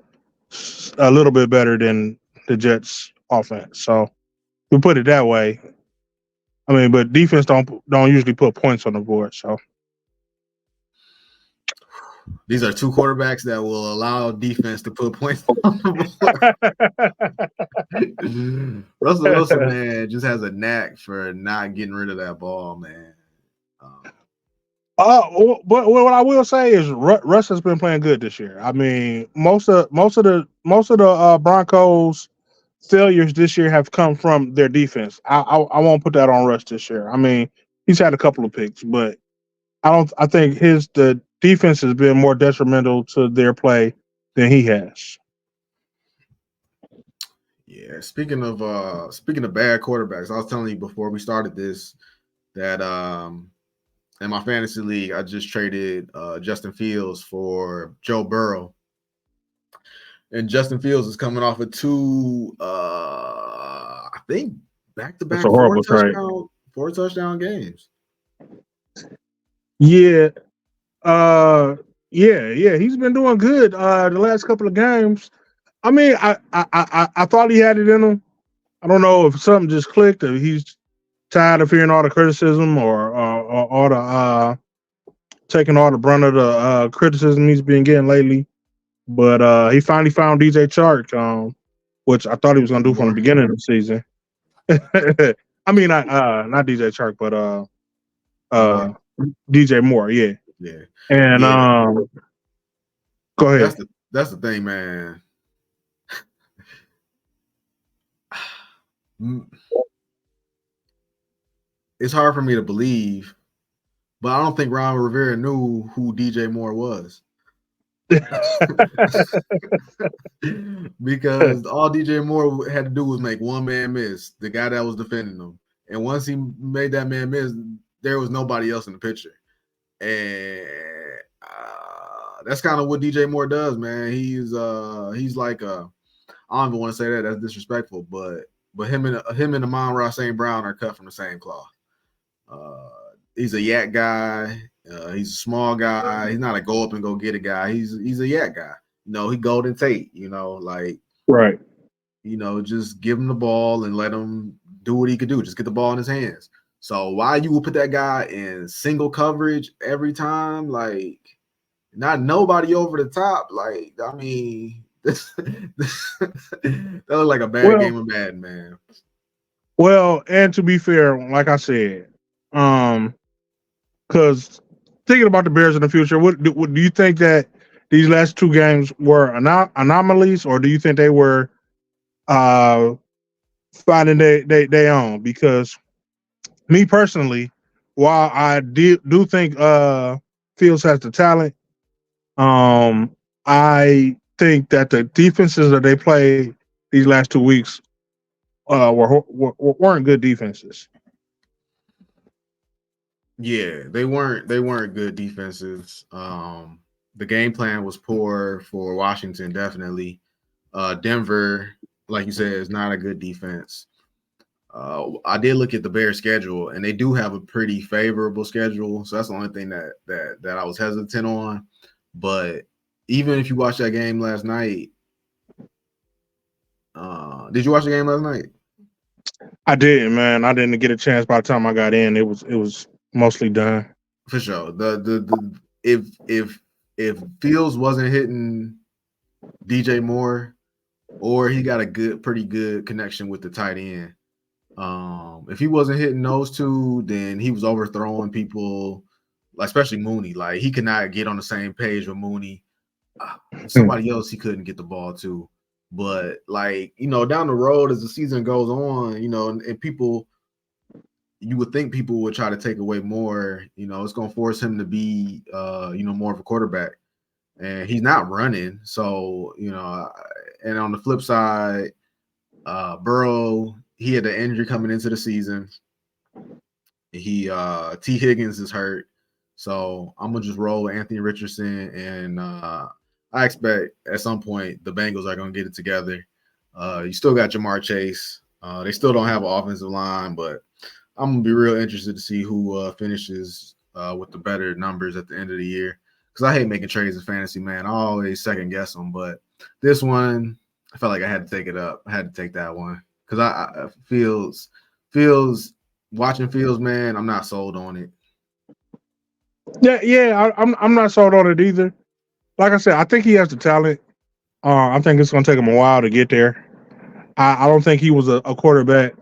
a little bit better than the Jets offense. So we put it that way. I mean, but defense don't usually put points on the board. So These are two quarterbacks that will allow defense to put points on the board. Russell Wilson, man, just has a knack for not getting rid of that ball, man. But what I will say is Russ has been playing good this year. I mean, most of the Broncos failures this year have come from their defense. I won't put that on Russ this year. I mean, he's had a couple of picks, but I don't. I think the defense has been more detrimental to their play than he has. Yeah, speaking of bad quarterbacks, I was telling you before we started this that in my fantasy league, I just traded Justin Fields for Joe Burrow. And Justin Fields is coming off of two, I think, That's back-to-back a horrible trade. four touchdown games. Yeah, yeah. He's been doing good the last couple of games. I mean, I thought he had it in him. I don't know if something just clicked or he's tired of hearing all the criticism or all the taking all the brunt of the criticism he's been getting lately. But he finally found DJ Chark, which I thought he was going to do from the beginning of the season. I mean, not DJ Chark, but DJ Moore, yeah. And go ahead. That's the thing, man. It's hard for me to believe, but I don't think Ron Rivera knew who DJ Moore was. Because all DJ Moore had to do was make one man miss, the guy that was defending him. And once he made that man miss, there was nobody else in the picture. And that's kind of what DJ Moore does, man. He's like I don't even want to say that, that's disrespectful, but him and Amon Ra St. Brown are cut from the same cloth. He's a yak guy. He's a small guy. He's not a go up and go get a guy. He's a yak guy. He Golden Tate. Like right. Just give him the ball and let him do what he could do. Just get the ball in his hands. So why you would put that guy in single coverage every time? Like not nobody over the top. Like I mean, that was like a bad game of Madden, man. Well, and to be fair, like I said, because thinking about the Bears in the future, what do you think that these last two games were anomalies, or do you think they were uh, finding they own? Because me personally, while I do think Fields has the talent, um, I think that the defenses that they played these last 2 weeks weren't good defenses. Yeah, they weren't good defenses. The game plan was poor for Washington, definitely. Denver, like you said, is not a good defense. I did look at the Bears schedule, and they do have a pretty favorable schedule. So that's the only thing that I was hesitant on. But even if you watched that game last night, did you watch the game last night? I didn't, man. I didn't get a chance by the time I got in. It was mostly done. For sure. The if Fields wasn't hitting DJ Moore, or he got a pretty good connection with the tight end. If he wasn't hitting those two, then he was overthrowing people, especially Mooney. Like he could not get on the same page with Mooney. Somebody else he couldn't get the ball to. But like, down the road as the season goes on, and people, you would think people would try to take away more. It's going to force him to be, more of a quarterback, and he's not running. So, and on the flip side, Burrow, he had an injury coming into the season. T. Higgins is hurt. So I'm gonna just roll with Anthony Richardson, and I expect at some point the Bengals are gonna get it together. You still got Jamar Chase. They still don't have an offensive line, but I'm gonna be real interested to see who finishes with the better numbers at the end of the year. Because I hate making trades in fantasy, man. I always second guess them, but this one, I felt like I had to take it up. I had to take that one because I Fields watching Fields, man. I'm not sold on it. Yeah. I'm not sold on it either. Like I said, I think he has the talent. I think it's going to take him a while to get there. I don't think he was a quarterback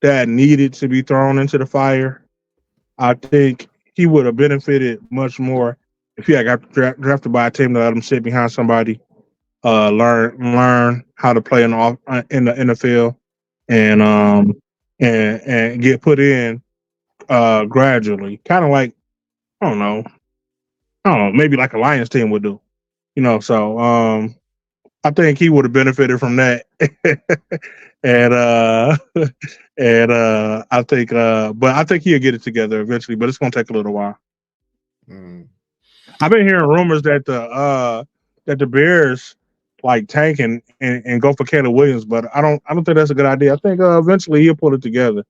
that needed to be thrown into the fire. I think he would have benefited much more if he had got drafted by a team that let him sit behind somebody, learn how to play in the NFL, and get put in gradually, kind of like I don't know, maybe like a Lions team would do, So I think he would have benefited from that, and I think, but I think he'll get it together eventually. But it's gonna take a little while. Mm. I've been hearing rumors that the Bears like tank and go for Caleb Williams, but I don't think that's a good idea. I think eventually he'll pull it together.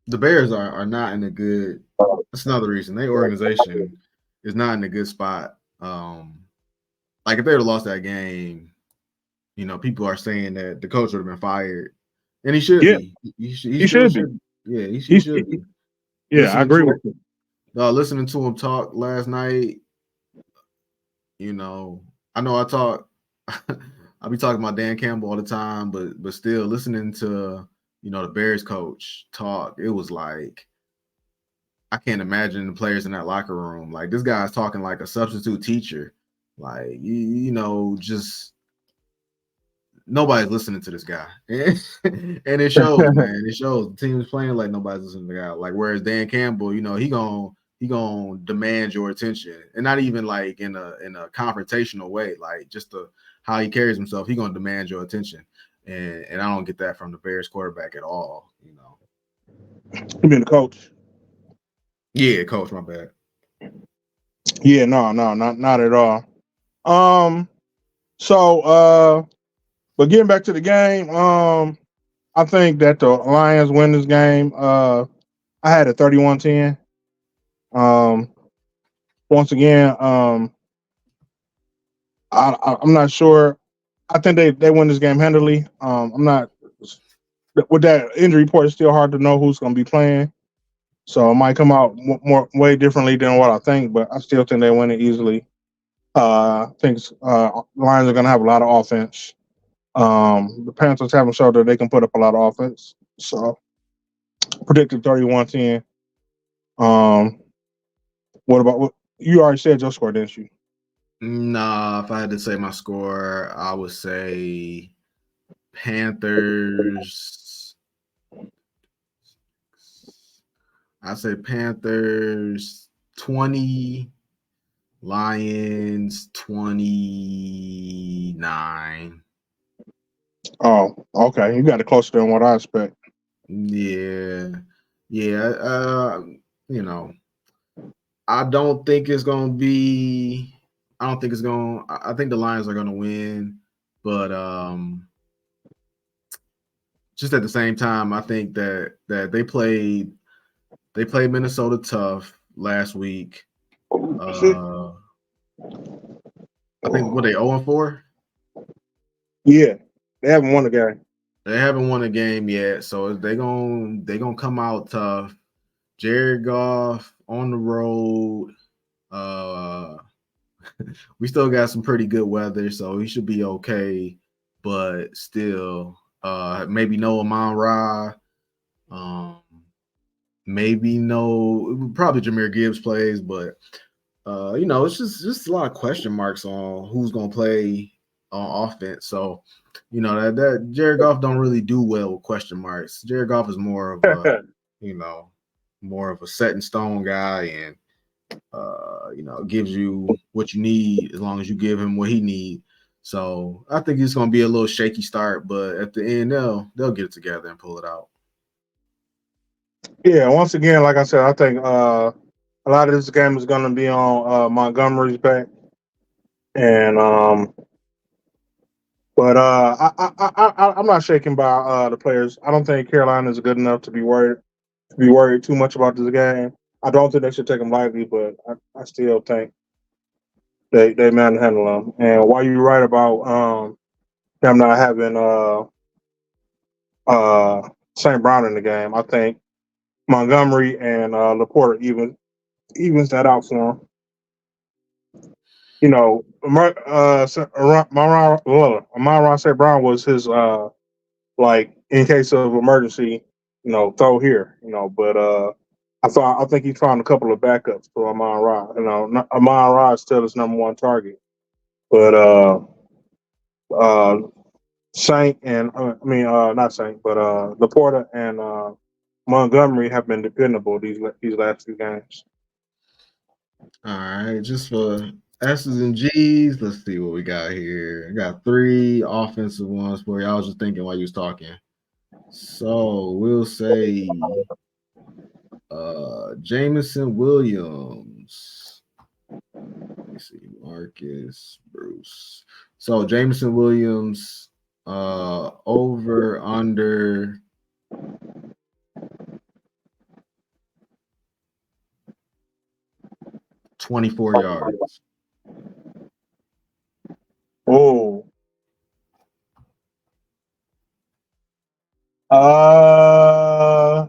The Bears are not in a good. That's another reason their organization is not in a good spot. Like if they would have lost that game, people are saying that the coach would have been fired, and he should Yeah, be. he should be. Yeah, he He, should be. yeah, I agree with you. Listening to him talk last night, I know I talk. I be talking about Dan Campbell all the time, but still listening to the Bears coach talk, it was like I can't imagine the players in that locker room. Like this guy's talking like a substitute teacher. Like just nobody's listening to this guy, and it shows, man. It shows the team is playing like nobody's listening to the guy. Like whereas Dan Campbell, he gonna demand your attention, and not even like in a confrontational way, like just how he carries himself. He gonna demand your attention, and I don't get that from the Bears quarterback at all. You mean the coach? Yeah, coach, my bad. Yeah, no, not at all. Um, so but getting back to the game, I think that the Lions win this game. I had a 31-10. Um, once again, I'm not sure. I think they win this game handily. I'm not with that injury report. It's still hard to know who's going to be playing, so it might come out more way differently than what I think. But I still think they win it easily. I think Lions are going to have a lot of offense. The Panthers haven't showed that they can put up a lot of offense, so predicted 31-10. Um, what about what you already said your score, didn't you? Nah, if I had to say my score, I would say Panthers. I say Panthers 20, Lions 29. Oh, okay. You got it closer than what I expect. Yeah. Yeah. You know, I don't think it's gonna be I don't think it's gonna I think the Lions are gonna win, but just at the same time, I think that they played Minnesota tough last week. Oh, shit. Uh I think what they 0-4? Yeah, they haven't won the game. They haven't won a game yet, so they gonna come out tough. Jared Goff on the road. Uh, we still got some pretty good weather, so he should be okay. But still, maybe no Amon Ra. Um, maybe no, probably Jahmyr Gibbs plays, but it's just a lot of question marks on who's gonna play on offense. So, that Jared Goff don't really do well with question marks. Jared Goff is more of a, you know, more of a set in stone guy, and gives you what you need as long as you give him what he needs. So I think it's gonna be a little shaky start, but at the end they'll get it together and pull it out. Yeah, once again, like I said, I think a lot of this game is going to be on Montgomery's back, and but I'm not shaken by the players. I don't think Carolina is good enough to be worried too much about this game. I don't think they should take them lightly, but I still think they manhandle them. And while you're right about them not having St. Brown in the game, I think Montgomery and Laporta evens that out for him. Amon Ra St. Brown was his like in case of emergency, throw here, but I think he found a couple of backups for Amon Ra. Amon Ra is still his number one target, but uh, Saint and not Saint, but Laporta and Montgomery have been dependable these last two games. All right, just for S's and G's, let's see what we got here. I got three offensive ones for you. I was just thinking while you was talking. So we'll say Jameson Williams. Let me see. Marcus Bruce. So Jameson Williams, over under 24 yards. Oh, uh,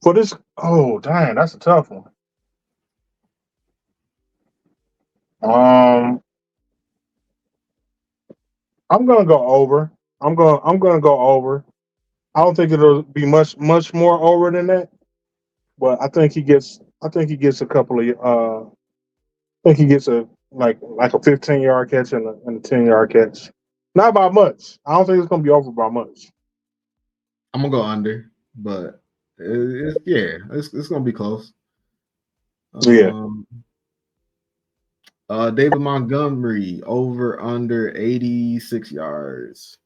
for this, oh dang, that's a tough one. Um, I'm gonna go over. I'm gonna go over. I don't think it'll be much more over than that, but I think he gets a couple of I think he gets a like a 15-yard catch and a 10-yard catch. Not by much. I don't think it's gonna be over by much. I'm gonna go under, but it's gonna be close. Yeah, Um, David Montgomery over under 86 yards.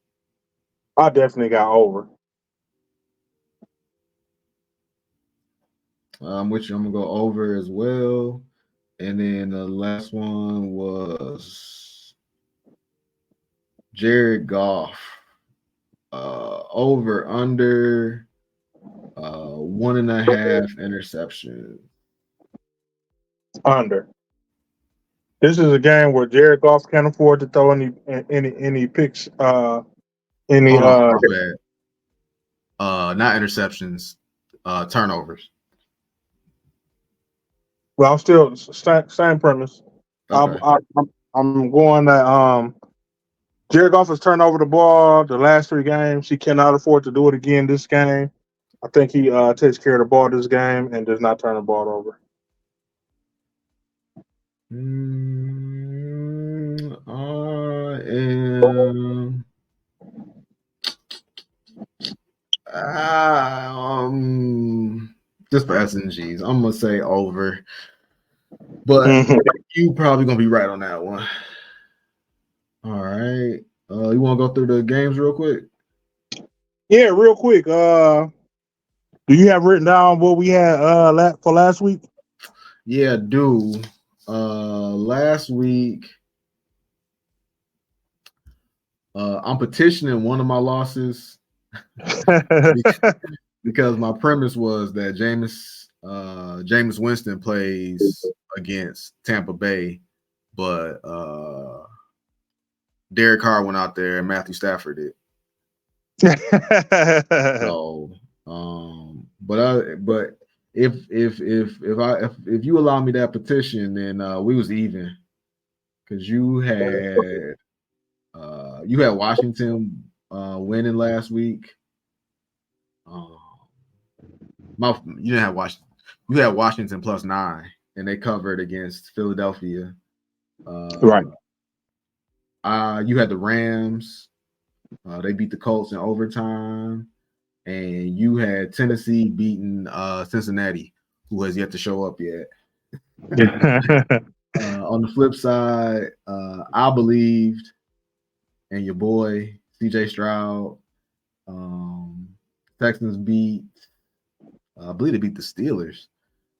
I definitely got over. Which I'm gonna go over as well. And then the last one was Jared Goff. Over under 1.5 interceptions. Under. This is a game where Jared Goff can't afford to throw any picks. Any Hold on, my bad. Not interceptions, turnovers. Well, I'm still same premise. I'm, Okay. I'm I'm going that Jared Goff has turned over the ball the last three games. He cannot afford to do it again this game. I think he takes care of the ball this game and does not turn the ball over. I am. Just for S&Gs, I'm gonna say over, but you probably gonna be right on that one. All right, you want to go through the games real quick? Yeah, real quick. Do you have written down what we had for last week? Yeah, do. Last week, I'm petitioning one of my losses because my premise was that Jameis Winston plays against Tampa Bay, but Derek Carr went out there and Matthew Stafford did. So, but if you allow me that petition, then we was even because you had Washington winning last week. You didn't have Washington. You had Washington +9, and they covered against Philadelphia. Right. You had the Rams. They beat the Colts in overtime, and you had Tennessee beating Cincinnati, who has yet to show up yet. On the flip side, I believed in your boy CJ Stroud. Texans beat. I believe they beat the Steelers.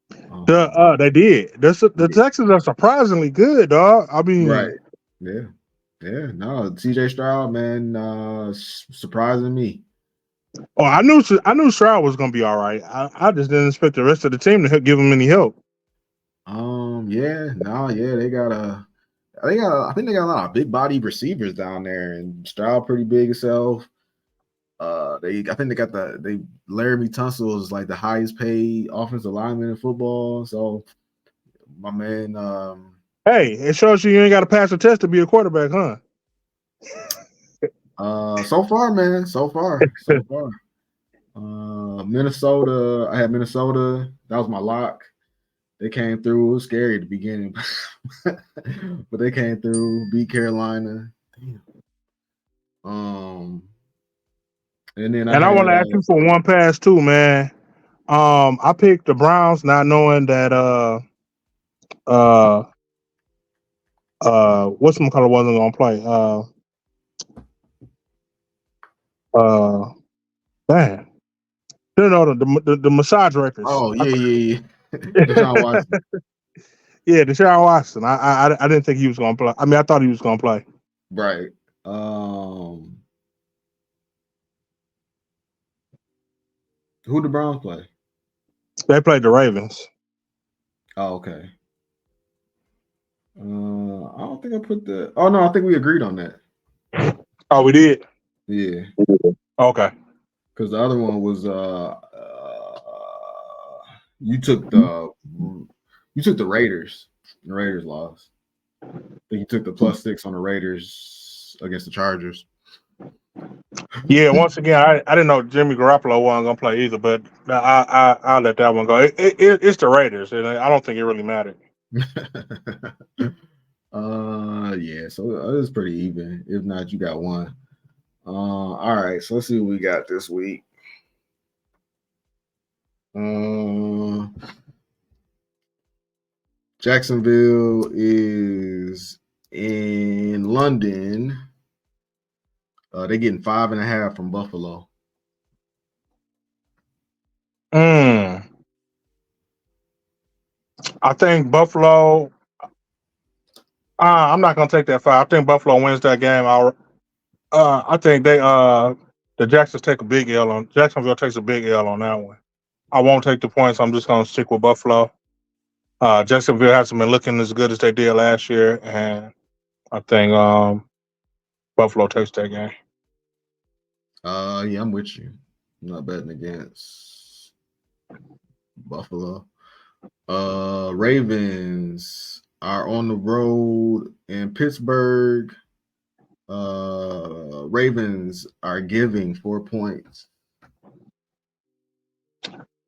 They did. The Texans are surprisingly good, dog. I mean, right? Yeah. No, CJ Stroud, man, surprising me. Oh, I knew Stroud was going to be all right. I just didn't expect the rest of the team to give him any help. They got I think they got a lot of big body receivers down there, and Stroud pretty big himself. I think they got Laramie Tunsil is like the highest paid offensive lineman in football. So my man, hey, it shows you ain't got to pass a test to be a quarterback, huh? So far, man, so far. Minnesota, I had Minnesota. That was my lock. They came through. It was scary at the beginning, but they came through. Beat Carolina. And then I want to ask you for one pass too, man. I picked the Browns, not knowing that whatchamacallit wasn't gonna play. Man, you know the massage records. Oh yeah. Deshaun Watson. Yeah, Deshaun Watson. I didn't think he was gonna play. I mean, I thought he was gonna play. Right. Who the Browns play? They played the Ravens. Oh, okay. I don't think I put the. Oh no, I think we agreed on that. Oh, we did. Yeah. Okay. Because the other one was you took the Raiders. The Raiders lost. I think you took the +6 on the Raiders against the Chargers. Yeah, once again, I didn't know Jimmy Garoppolo wasn't gonna play either, but I'll let that one go. It's the Raiders, and I don't think it really mattered. Yeah, so it was pretty even. If not, you got one. All right, so let's see what we got this week. Jacksonville is in London. They're getting 5.5 from Buffalo. I think Buffalo. I'm not gonna take that 5. I think Buffalo wins that game. I think the Jacksonville takes a big L on that one. I won't take the points. I'm just gonna stick with Buffalo. Jacksonville hasn't been looking as good as they did last year, and I think Buffalo takes that game. Yeah, I'm with you. I'm not betting against Buffalo. Ravens are on the road in Pittsburgh. Ravens are giving 4 points.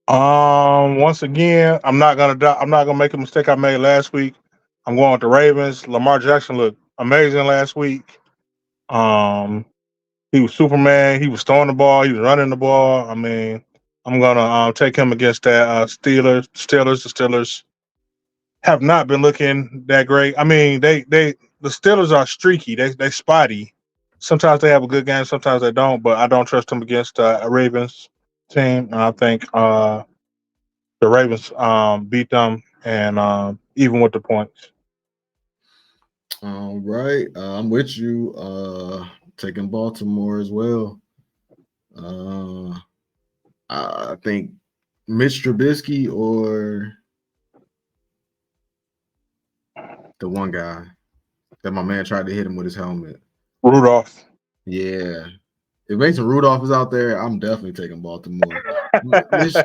Once again, I'm not gonna make a mistake I made last week. I'm going with the Ravens. Lamar Jackson looked amazing last week. Um, he was Superman. He was throwing the ball. He was running the ball. I mean, I'm gonna take him against that Steelers. The Steelers have not been looking that great. I mean, the Steelers are streaky. They spotty. Sometimes they have a good game. Sometimes they don't. But I don't trust them against a Ravens team. And I think the Ravens beat them, and even with the points. All right, I'm with you. Taking Baltimore as well. Uh, I think Mitch Trubisky or the one guy that my man tried to hit him with his helmet. Rudolph. Yeah. If Mason Rudolph is out there, I'm definitely taking Baltimore. Mitch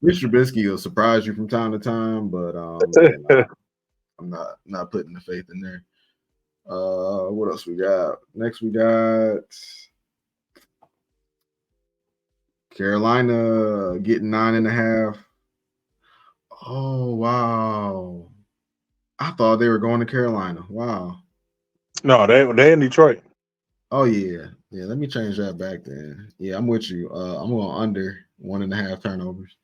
Trubisky will surprise you from time to time, but yeah, nah, I'm not putting the faith in there. What else we got? Next we got Carolina getting 9.5. Oh wow. I thought they were going to Carolina. Wow. No, they in Detroit. Oh yeah. Yeah, let me change that back then. Yeah, I'm with you. I'm going under 1.5 turnovers.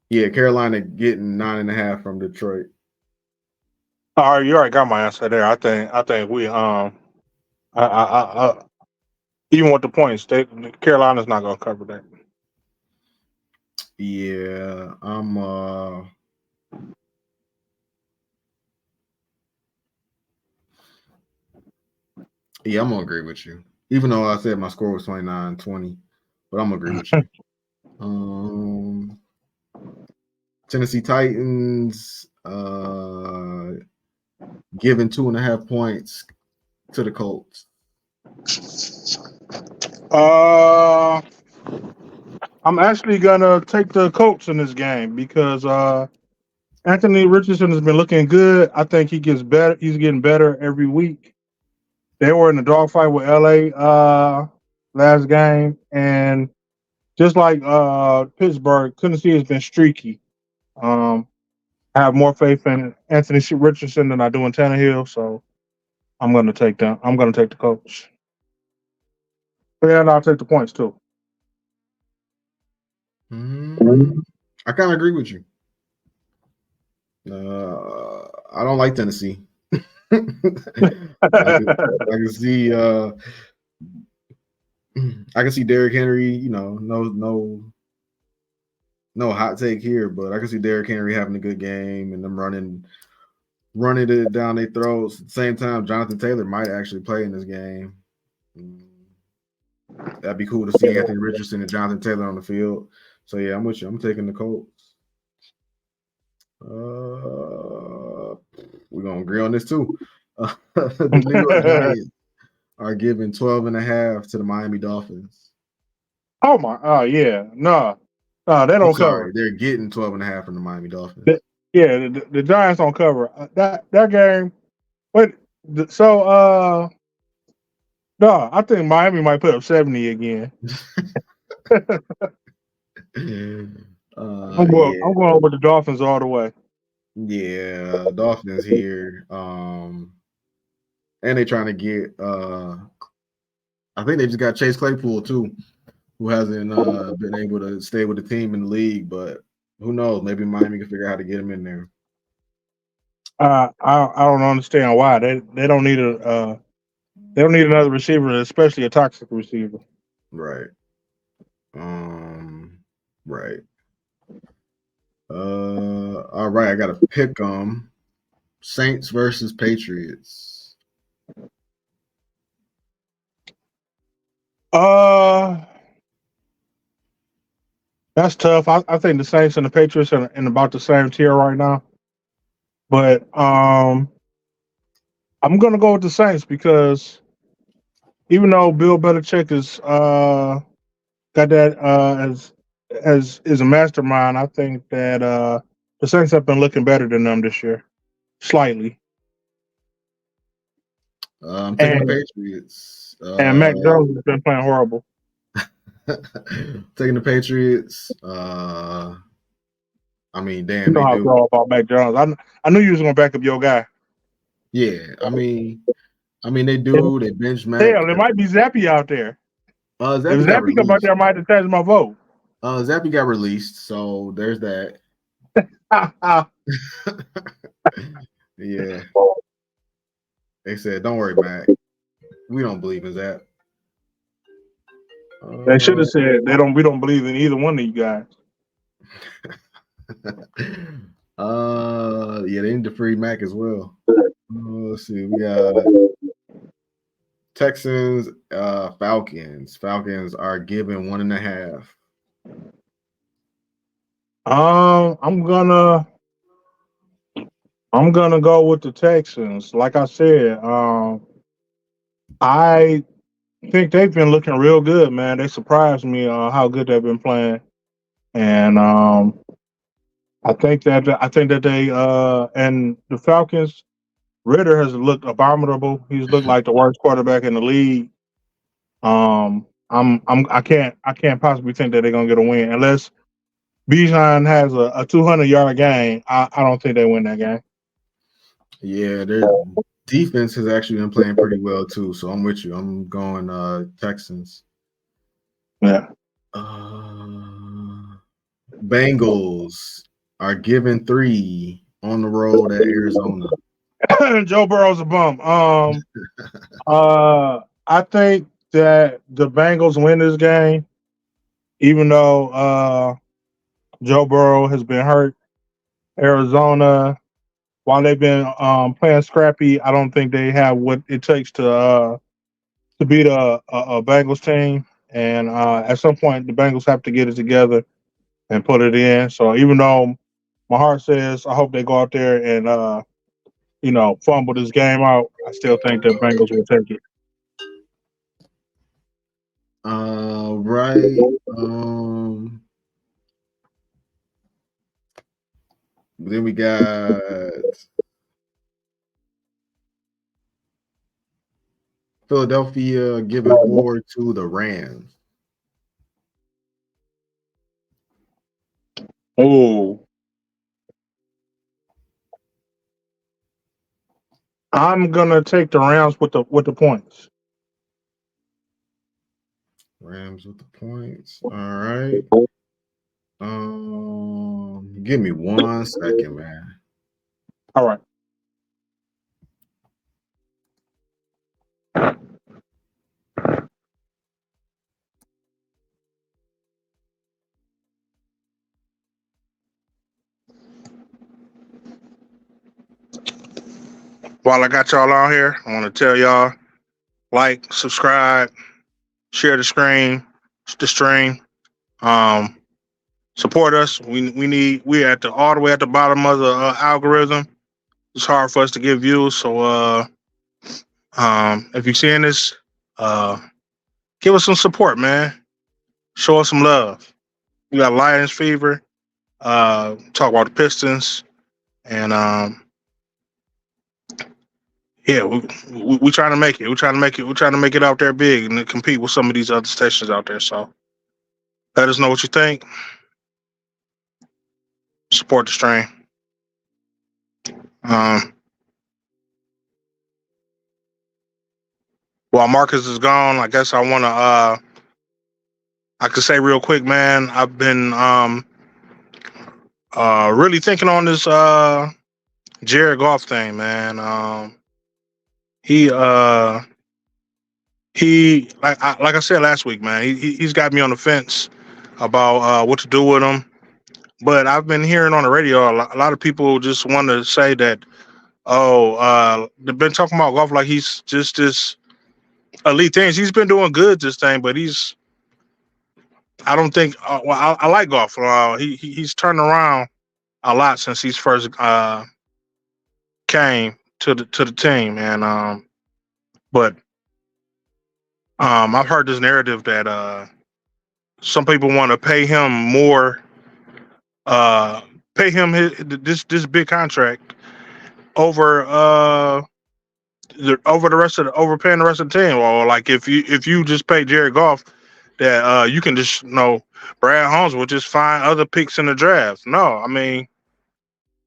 Yeah, Carolina getting 9.5 from Detroit. All right, you already got my answer there. I think we I even with the points, Carolina's not gonna cover that. Yeah, I'm gonna agree with you. Even though I said my score was 29-20, but I'm gonna agree with you. Tennessee Titans giving 2.5 points to the Colts. I'm actually gonna take the Colts in this game because Anthony Richardson has been looking good. I think he gets better. He's getting better every week. They were in the dogfight with LA last game, and just like Pittsburgh, Tennessee has been streaky. Um, I have more faith in Anthony Richardson than I do in Tannehill, so I'm going to take them. I'm going to take the Colts, and I'll take the points too. I kind of agree with you. I don't like Tennessee. I can see I can see Derrick Henry, no hot take here, but I can see Derrick Henry having a good game and them running it down their throats. At the same time, Jonathan Taylor might actually play in this game. That'd be cool to see Anthony Richardson and Jonathan Taylor on the field. So yeah, I'm with you. I'm taking the Colts. We're gonna agree on this too. The New York Giants are giving 12.5 to the Miami Dolphins. Oh my! Oh yeah, no, they don't cover. They're getting 12.5 from the Miami Dolphins. The Giants don't cover that game. Wait, so no, I think Miami might put up 70 again. I'm going with the Dolphins all the way. Yeah, Dolphins here. And they're trying to get I think they just got Chase Claypool too, who hasn't been able to stay with the team in the league, but who knows? Maybe Miami can figure out how to get him in there. I don't understand why they don't need they don't need another receiver, especially a toxic receiver. Right. Right. All right, I gotta pick Saints versus Patriots. That's tough. I think the Saints and the Patriots are in about the same tier right now. But I'm gonna go with the Saints because even though Bill Belichick is got that as is a mastermind, I think that the Saints have been looking better than them this year, slightly. I'm taking the Patriots. And Mac Jones has been playing horrible. Taking the Patriots. I mean, You damn, know they how I do. feel about Mac Jones. I knew you was gonna back up your guy. Yeah, I mean, they do. They bench Mac. Hell, it might be Zappy out there. If Zappy got Zappy come out released. there, I might attach my vote. Zappy got released, so there's that. Yeah, they said, "Don't worry, Mac. We don't believe in that." They should Uh, have said they don't. We don't believe in either one of you guys. yeah, they need to free Mac as well. Let's see, we got Texans, Falcons. Falcons are given 1.5. I'm gonna go with the Texans. Like I said, I think they've been looking real good, man. They surprised me how good they've been playing, and I think that they and the Falcons. Ritter has looked abominable. He's looked like the worst quarterback in the league. I can't possibly think that they're gonna get a win unless Bijan has a 200-yard game. I don't think they win that game. Yeah, their defense has actually been playing pretty well too. So I'm with you. I'm going Texans. Yeah. Uh, Bengals are given 3 on the road at Arizona. Joe Burrow's a bum. I think that the Bengals win this game, even though Joe Burrow has been hurt. Arizona, while they've been playing scrappy, I don't think they have what it takes to beat a Bengals team. And at some point, the Bengals have to get it together and put it in. So even though my heart says I hope they go out there and fumble this game out, I still think the Bengals will take it. Right. Then we got Philadelphia giving 4 to the Rams. Oh, I'm gonna take the Rams with the points. Rams with the points. All right. Give me 1 second, man. All right. While I got y'all on here, I want to tell y'all like, subscribe, share the stream. Um, support us. We at the all the way at the bottom of the algorithm. It's hard for us to get views. So if you're seeing this, uh, give us some support, man. Show us some love. We got Lions Fever. Talk about the Pistons, and yeah, we trying to make it. We're trying to make it. We're trying to make it out there big and compete with some of these other stations out there. So let us know what you think. Support the stream. Um, while Marcus is gone, I guess I want to. I could say real quick, man. I've been really thinking on this Jared Goff thing, man. He like I said last week, man. He's got me on the fence about what to do with him. But I've been hearing on the radio a lot of people just want to say that, oh, they've been talking about Goff like he's just this elite things. He's been doing good this thing, but I don't think. Well, I like Goff. He's turned around a lot since he's first came to the team, and but I've heard this narrative that some people want to pay him more, uh, pay him this big contract over over the rest of overpaying the rest of the team. Or like if you just pay Jared Goff that you can just Brad Holmes will just find other picks in the draft. No, I mean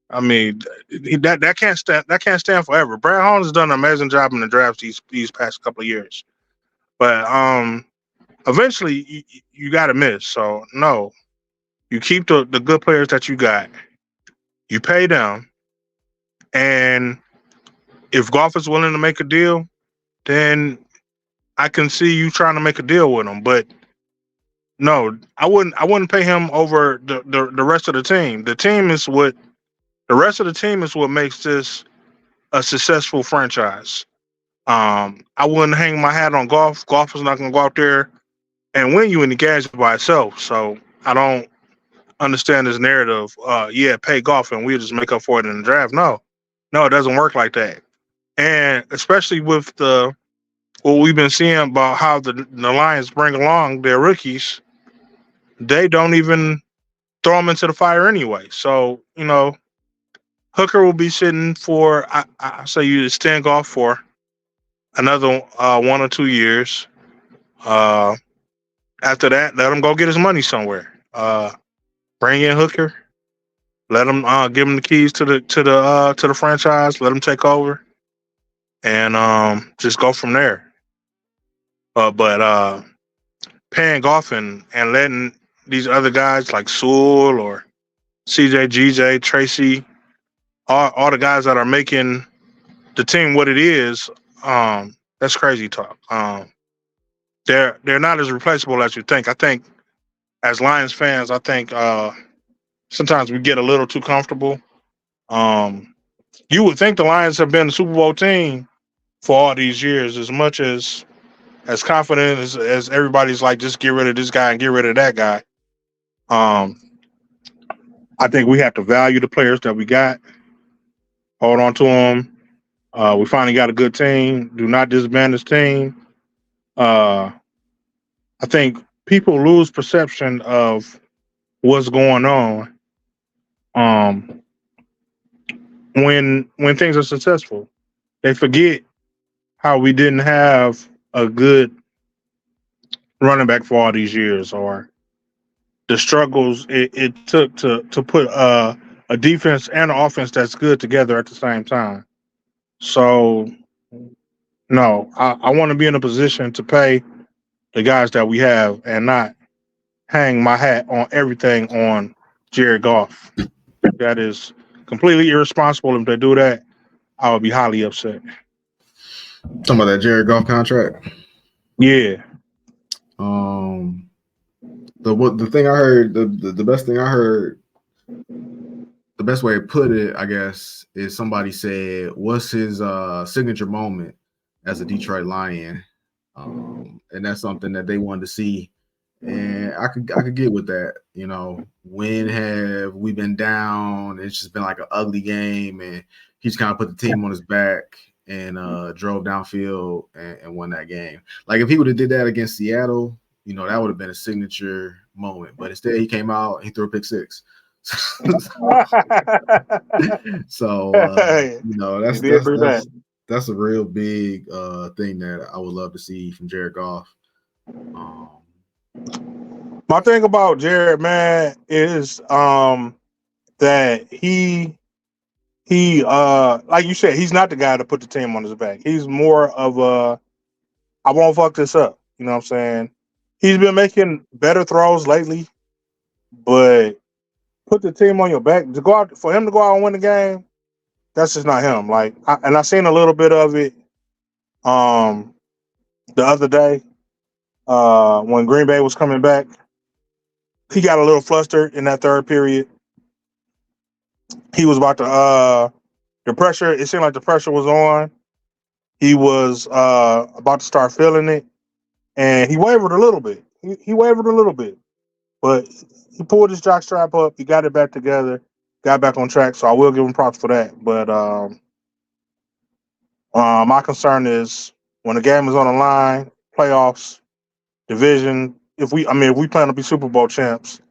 that can't stand forever. Brad Holmes has done an amazing job in the drafts these past couple of years, but eventually you got to miss. So no, you keep the good players that you got, you pay them, and if golf is willing to make a deal, then I can see you trying to make a deal with him. But no, I wouldn't pay him over the rest of the team. The rest of the team is what makes this a successful franchise. I wouldn't hang my hat on golf. Golf is not going to go out there and win you any games by itself. So I don't understand this narrative. Yeah, pay golf and we'll just make up for it in the draft. No, it doesn't work like that. And especially with what we've been seeing about how the Lions bring along their rookies, they don't even throw them into the fire anyway. So Hooker will be sitting for I say you extend golf for another 1 or 2 years. Uh, After that, let him go get his money somewhere. Bring in Hooker. Let him give him the keys to the franchise. Let him take over, and just go from there. But paying golf and letting these other guys like Sewell or CJ, GJ, Tracy, all the guys that are making the team what it is, that's crazy talk. They're not as replaceable as you think. I think as Lions fans, I think sometimes we get a little too comfortable. Um, you would think the Lions have been a Super Bowl team for all these years, as much as confident as everybody's like, just get rid of this guy and get rid of that guy. Um, I think we have to value the players that we got, hold on to them. We finally got a good team. Do not disband this team. Uh, I think people lose perception of what's going on um, when things are successful. They forget how we didn't have a good running back for all these years, or the struggles it took to put a defense and an offense that's good together at the same time. So no, I want to be in a position to pay the guys that we have and not hang my hat on everything on Jared Goff. That is completely irresponsible. If they do that, I would be highly upset. Talking about that Jared Goff contract. Yeah. The thing I heard, the best thing I heard, the best way to put it, I guess, is somebody said, "What's his signature moment as a Detroit Lion?" And that's something that they wanted to see, and I could get with that. When have we been down? It's just been like an ugly game, and he's kind of put the team on his back and drove downfield and won that game. Like if he would have did that against Seattle, that would have been a signature moment. But instead, he came out, he threw a pick six. So that's a real big thing that I would love to see from Jared Goff. My thing about Jared, man, is that he like you said, he's not the guy to put the team on his back. He's more of a I won't fuck this up. You know what I'm saying? He's been making better throws lately, but put the team on your back to go out for him to go out and win the game. That's just not him. Like, I seen a little bit of it the other day when Green Bay was coming back. He got a little flustered in that third period. He was about to the pressure. It seemed like the pressure was on. He was about to start feeling it, and he wavered a little bit. He wavered a little bit, but he pulled his jock strap up. He got it back together, got back on track. So I will give him props for that. But my concern is when the game is on the line, playoffs, division. If we plan to be Super Bowl champs,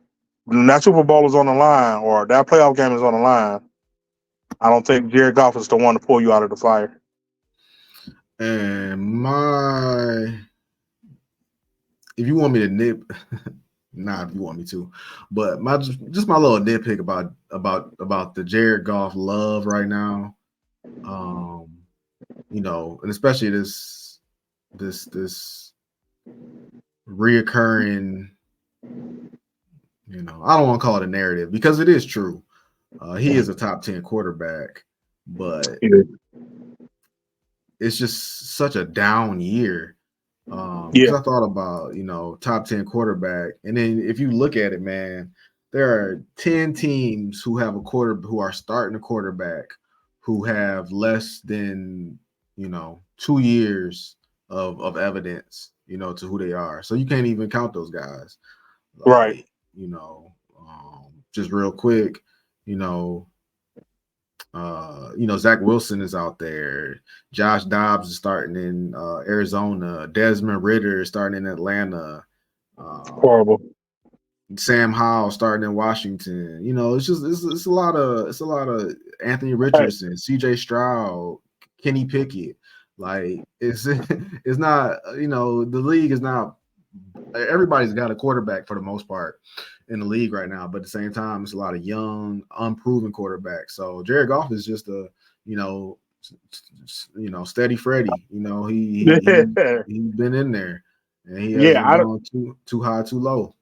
when that Super Bowl is on the line or that playoff game is on the line, I don't think Jared Goff is the one to pull you out of the fire. And my if you want me to nip, nah, if you want me to, but my just my little nitpick about the Jared Goff love right now. You know, and especially this reoccurring, you know, I don't want to call it a narrative because it is true. He is a top 10 quarterback, but Yeah. it's just such a down year. Because Yeah. I thought about, you know, top 10 quarterback, and then if you look at it, man, there are 10 teams who have who are starting a quarterback who have less than, you know, 2 years of evidence, you know, to who they are. So you can't even count those guys. Right. Like, you know, just real quick, you know, Zach Wilson is out there. Josh Dobbs is starting in Arizona. Desmond Ritter is starting in Atlanta. Horrible. Sam Howell starting in Washington. You know, it's a lot of Anthony Hey, Richardson, C.J. Stroud, Kenny Pickett. Like it's not, you know, the league is not. Everybody's got a quarterback for the most part in the league right now, but at the same time, it's a lot of young, unproven quarterbacks. So Jared Goff is just a, you know, steady Freddy. You know, he's been in there, and he yeah. hasn't gone too high, too low.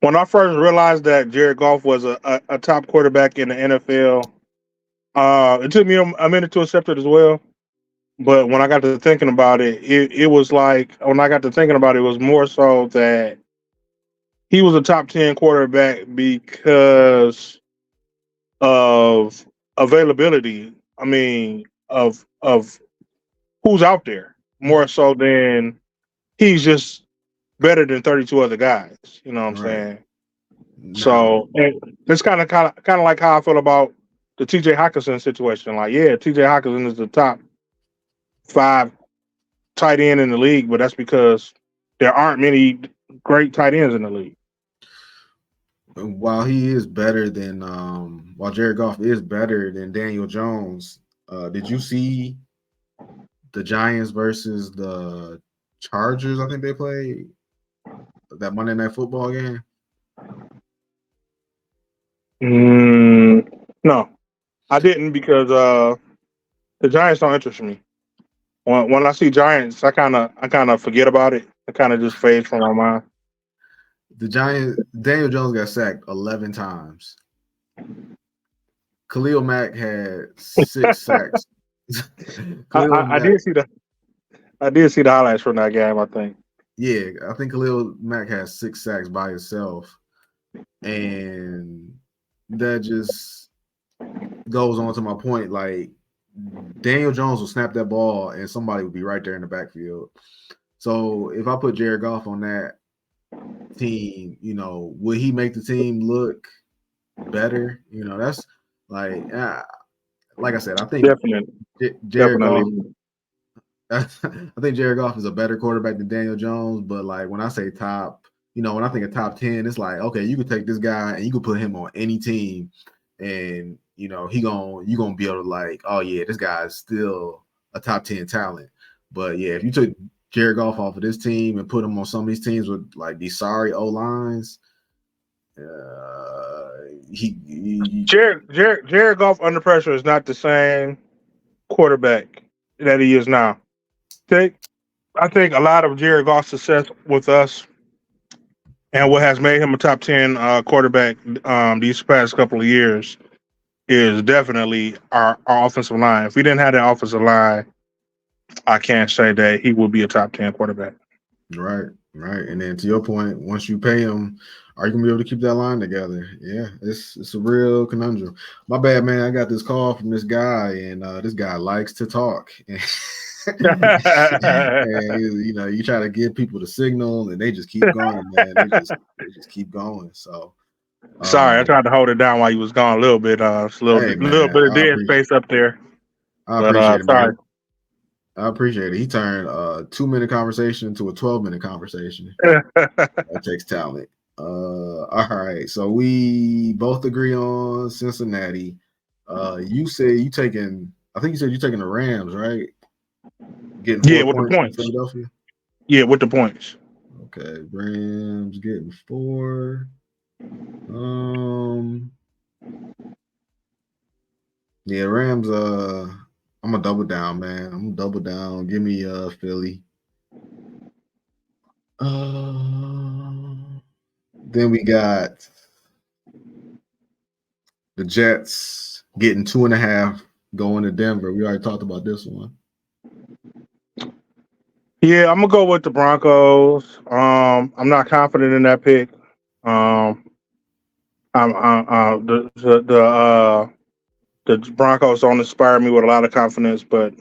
When I first realized that Jared Goff was a top quarterback in the NFL, it took me a minute to accept it as well. But when I got to thinking about it was like when I got to thinking about it, it was more so that he was a top 10 quarterback because of availability. I mean, of who's out there more so than he's just better than 32 other guys. You know what I'm Right saying? now, So and it's kind of like how I feel about the TJ Hawkinson situation. Like, yeah, TJ Hawkinson is the top 5 tight end in the league, but that's because there aren't many great tight ends in the league. while Jared Goff is better than Daniel Jones, did you see the Giants versus the Chargers? I think they played that Monday Night Football game. No, I didn't because the Giants don't interest me. When I see Giants, I kind of forget about it. It kind of just fades from my mind. The Giants, Daniel Jones got sacked 11 times. Khalil Mack had 6 sacks. I, Khalil I, I Mack, did see the I did see the highlights from that game. I think. yeah, I think Khalil Mack had 6 sacks by himself, and that just goes on to my point. Like Daniel Jones will snap that ball, and somebody would be right there in the backfield. So if I put Jared Goff on that team, you know, would he make the team look better? You know, that's like I said, I think Definitely, Jared definitely. Goff. I think Jared Goff is a better quarterback than Daniel Jones, but like when I say top, you know, when I think of top 10, it's like, okay, you could take this guy and you could put him on any team, and you know, you gonna be able to like, oh yeah, this guy is still a top 10 talent. But yeah, if you took Jared Goff off of this team and put him on some of these teams with like these sorry O lines, uh, he Jared Goff under pressure is not the same quarterback that he is now. Take I think a lot of Jared Goff's success with us and what has made him a top 10 quarterback these past couple of years is definitely our offensive line. If we didn't have that offensive line, I can't say that he would be a top 10 quarterback. right. And then to your point, once you pay him, are you gonna be able to keep that line together? Yeah, it's a real conundrum. My bad, man. I got this call from this guy, and this guy likes to talk. And you know, you try to give people the signal, and they just keep going, man. They just keep going. So, Sorry, I um, tried to hold it down while you was gone a little bit. Just a hey, little man, bit of dead space up there. I But appreciate it, sorry. man. I appreciate it. He turned a 2 minute conversation into a 12 minute conversation. That takes talent. All right. So we both agree on Cincinnati. You say you taking, I think you said you taking the Rams, right? Getting Yeah, 4 with the points from points. Philadelphia. Yeah, with the points. Okay, Rams getting 4. Yeah, Rams. I'm a double down, man. I'm a double down. Give me Philly. Then we got the Jets getting 2.5 going to Denver. We already talked about this one. Yeah, I'm gonna go with the Broncos. I'm not confident in that pick. I'm the Broncos don't inspire me with a lot of confidence, but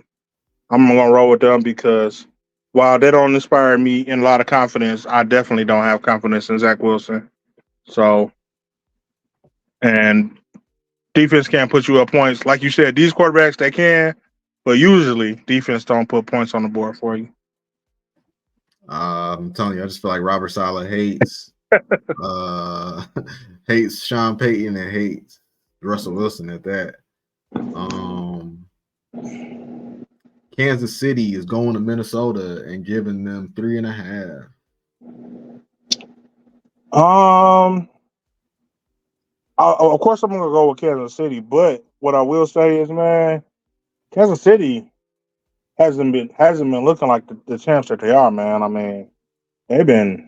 I'm gonna roll with them because while they don't inspire me in a lot of confidence, I definitely don't have confidence in Zach Wilson. So, and defense can't put you up points. Like you said, these quarterbacks they can, but usually defense don't put points on the board for you. I'm telling you, I just feel like Robert Saleh uh, hates Sean Payton and hates Russell Wilson at that. Kansas City is going to Minnesota and giving them 3.5. Of course I'm gonna go with Kansas City, but what I will say is, man, Kansas City hasn't been looking like the champs that they are, man. I mean, they've been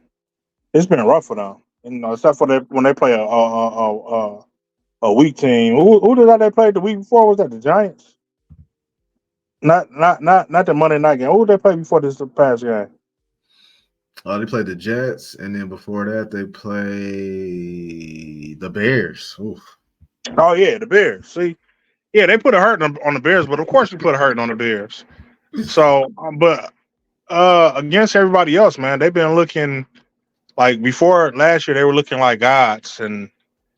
it's been rough for them, except for when they play a weak team. Who did that they played the week before? Was that the Giants? Not the Monday night game. Who did they play before this past game? They played the Jets, and then before that, they play the Bears. Oof. Oh yeah, the Bears. See, yeah, they put a hurt on the Bears, but of course you put a hurt on the Bears. So, but against everybody else, man, they've been looking like before last year they were looking like gods, and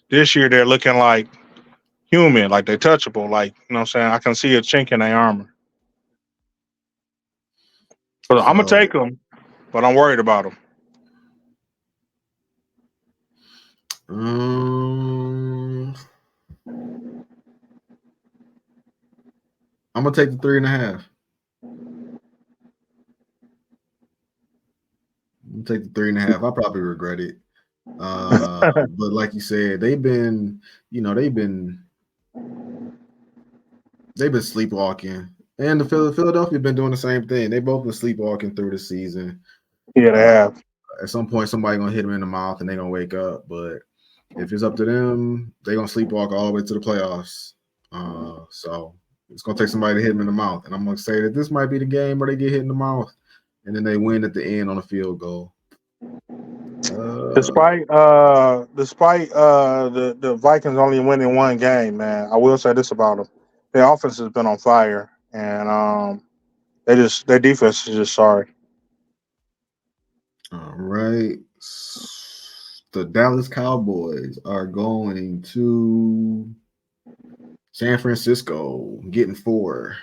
this year they're looking like human, like they're touchable. Like you know, what I'm saying I can see a chink in their armor. So I'm gonna take So, them, but I'm worried about them. um, I'm gonna take the 3.5. I'm gonna take the 3.5. I probably regret it. But like you said, they've been sleepwalking, and the Philadelphia been doing the same thing. They both been sleepwalking through the season. Yeah, they have. At some point, somebody gonna hit them in the mouth, and they're gonna wake up. But if it's up to them, they're gonna sleepwalk all the way to the playoffs. So it's gonna take somebody to hit them in the mouth, and I'm gonna say that this might be the game where they get hit in the mouth, and then they win at the end on a field goal. Despite the Vikings only winning one game, man, I will say this about them: their offense has been on fire, and their defense is just sorry. All right. The Dallas Cowboys are going to San Francisco, getting 4.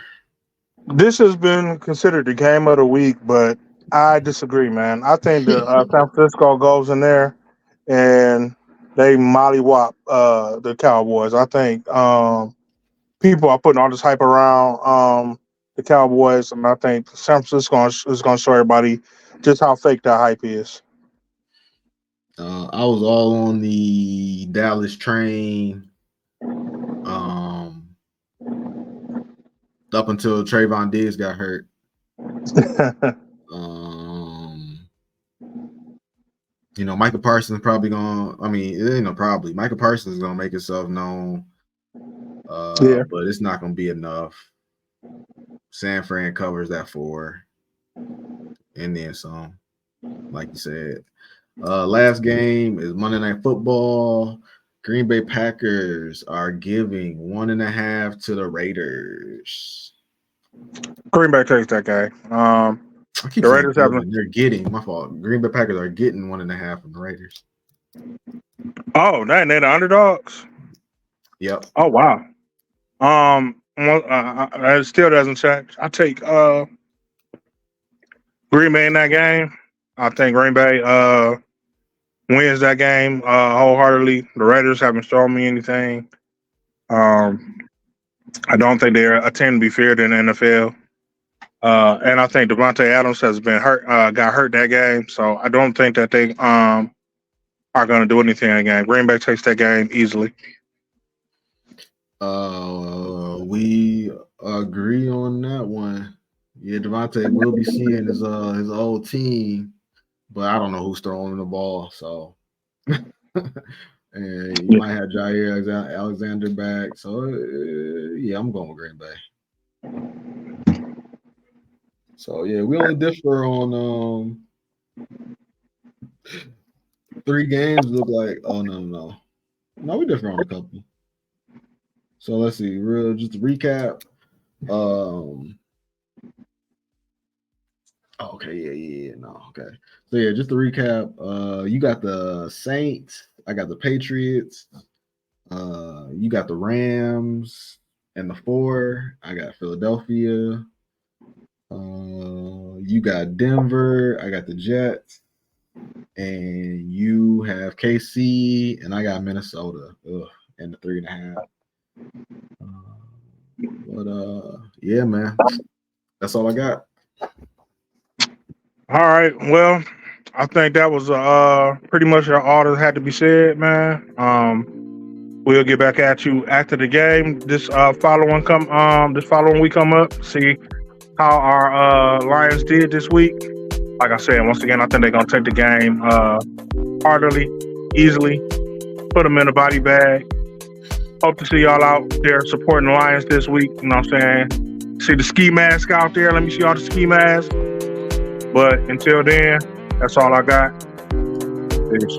This has been considered the game of the week, but I disagree, man. I think the San Francisco goes in there and they mollywop the Cowboys. I think people are putting all this hype around the Cowboys, and I think San Francisco is going to show everybody just how fake that hype is. I was all on the Dallas train up until Trayvon Diggs got hurt. Michael Parsons probably it ain't no probably. Michael Parsons is gonna make himself known, Yeah. but it's not gonna be enough. San Fran covers that 4, and then some, like you said. Last game is Monday Night Football. Green Bay Packers are giving 1.5 to the Raiders. Green Bay takes that game. I keep The saying Raiders haven't. giving. They're getting. My fault. Green Bay Packers are getting 1.5 from the Raiders. Oh, they're the underdogs. Yep. Oh wow. It still doesn't change. I take Green Bay in that game. I think Green Bay wins that game wholeheartedly. The Raiders haven't shown me anything. I don't think they're a team to be feared in the NFL. And I think Devontae Adams has been hurt, got hurt that game. So I don't think that they are going to do anything in the game. Green Bay takes that game easily. We agree on that one. Yeah, Devontae will be seeing his old team, but I don't know who's throwing the ball. So, and you might have Jair Alexander back. So, yeah, I'm going with Green Bay. So yeah, we only differ on 3 games. Look like no, we differ on a couple. So let's see, just to recap. Okay. So yeah, just to recap, you got the Saints, I got the Patriots, you got the Rams and the 4, I got Philadelphia, you got Denver, I got the Jets, and you have KC, and I got Minnesota, and the 3.5. But yeah, man, that's all I got. All right. Well, I think that was pretty much all that had to be said, man. We'll get back at you after the game. This following week come up. See how our Lions did this week. Like I said, once again, I think they're gonna take the game heartily, easily. Put them in the body bag. Hope to see y'all out there supporting the Lions this week. You know what I'm saying? See the ski mask out there. Let me see all the ski masks. But until then, that's all I got. Peace.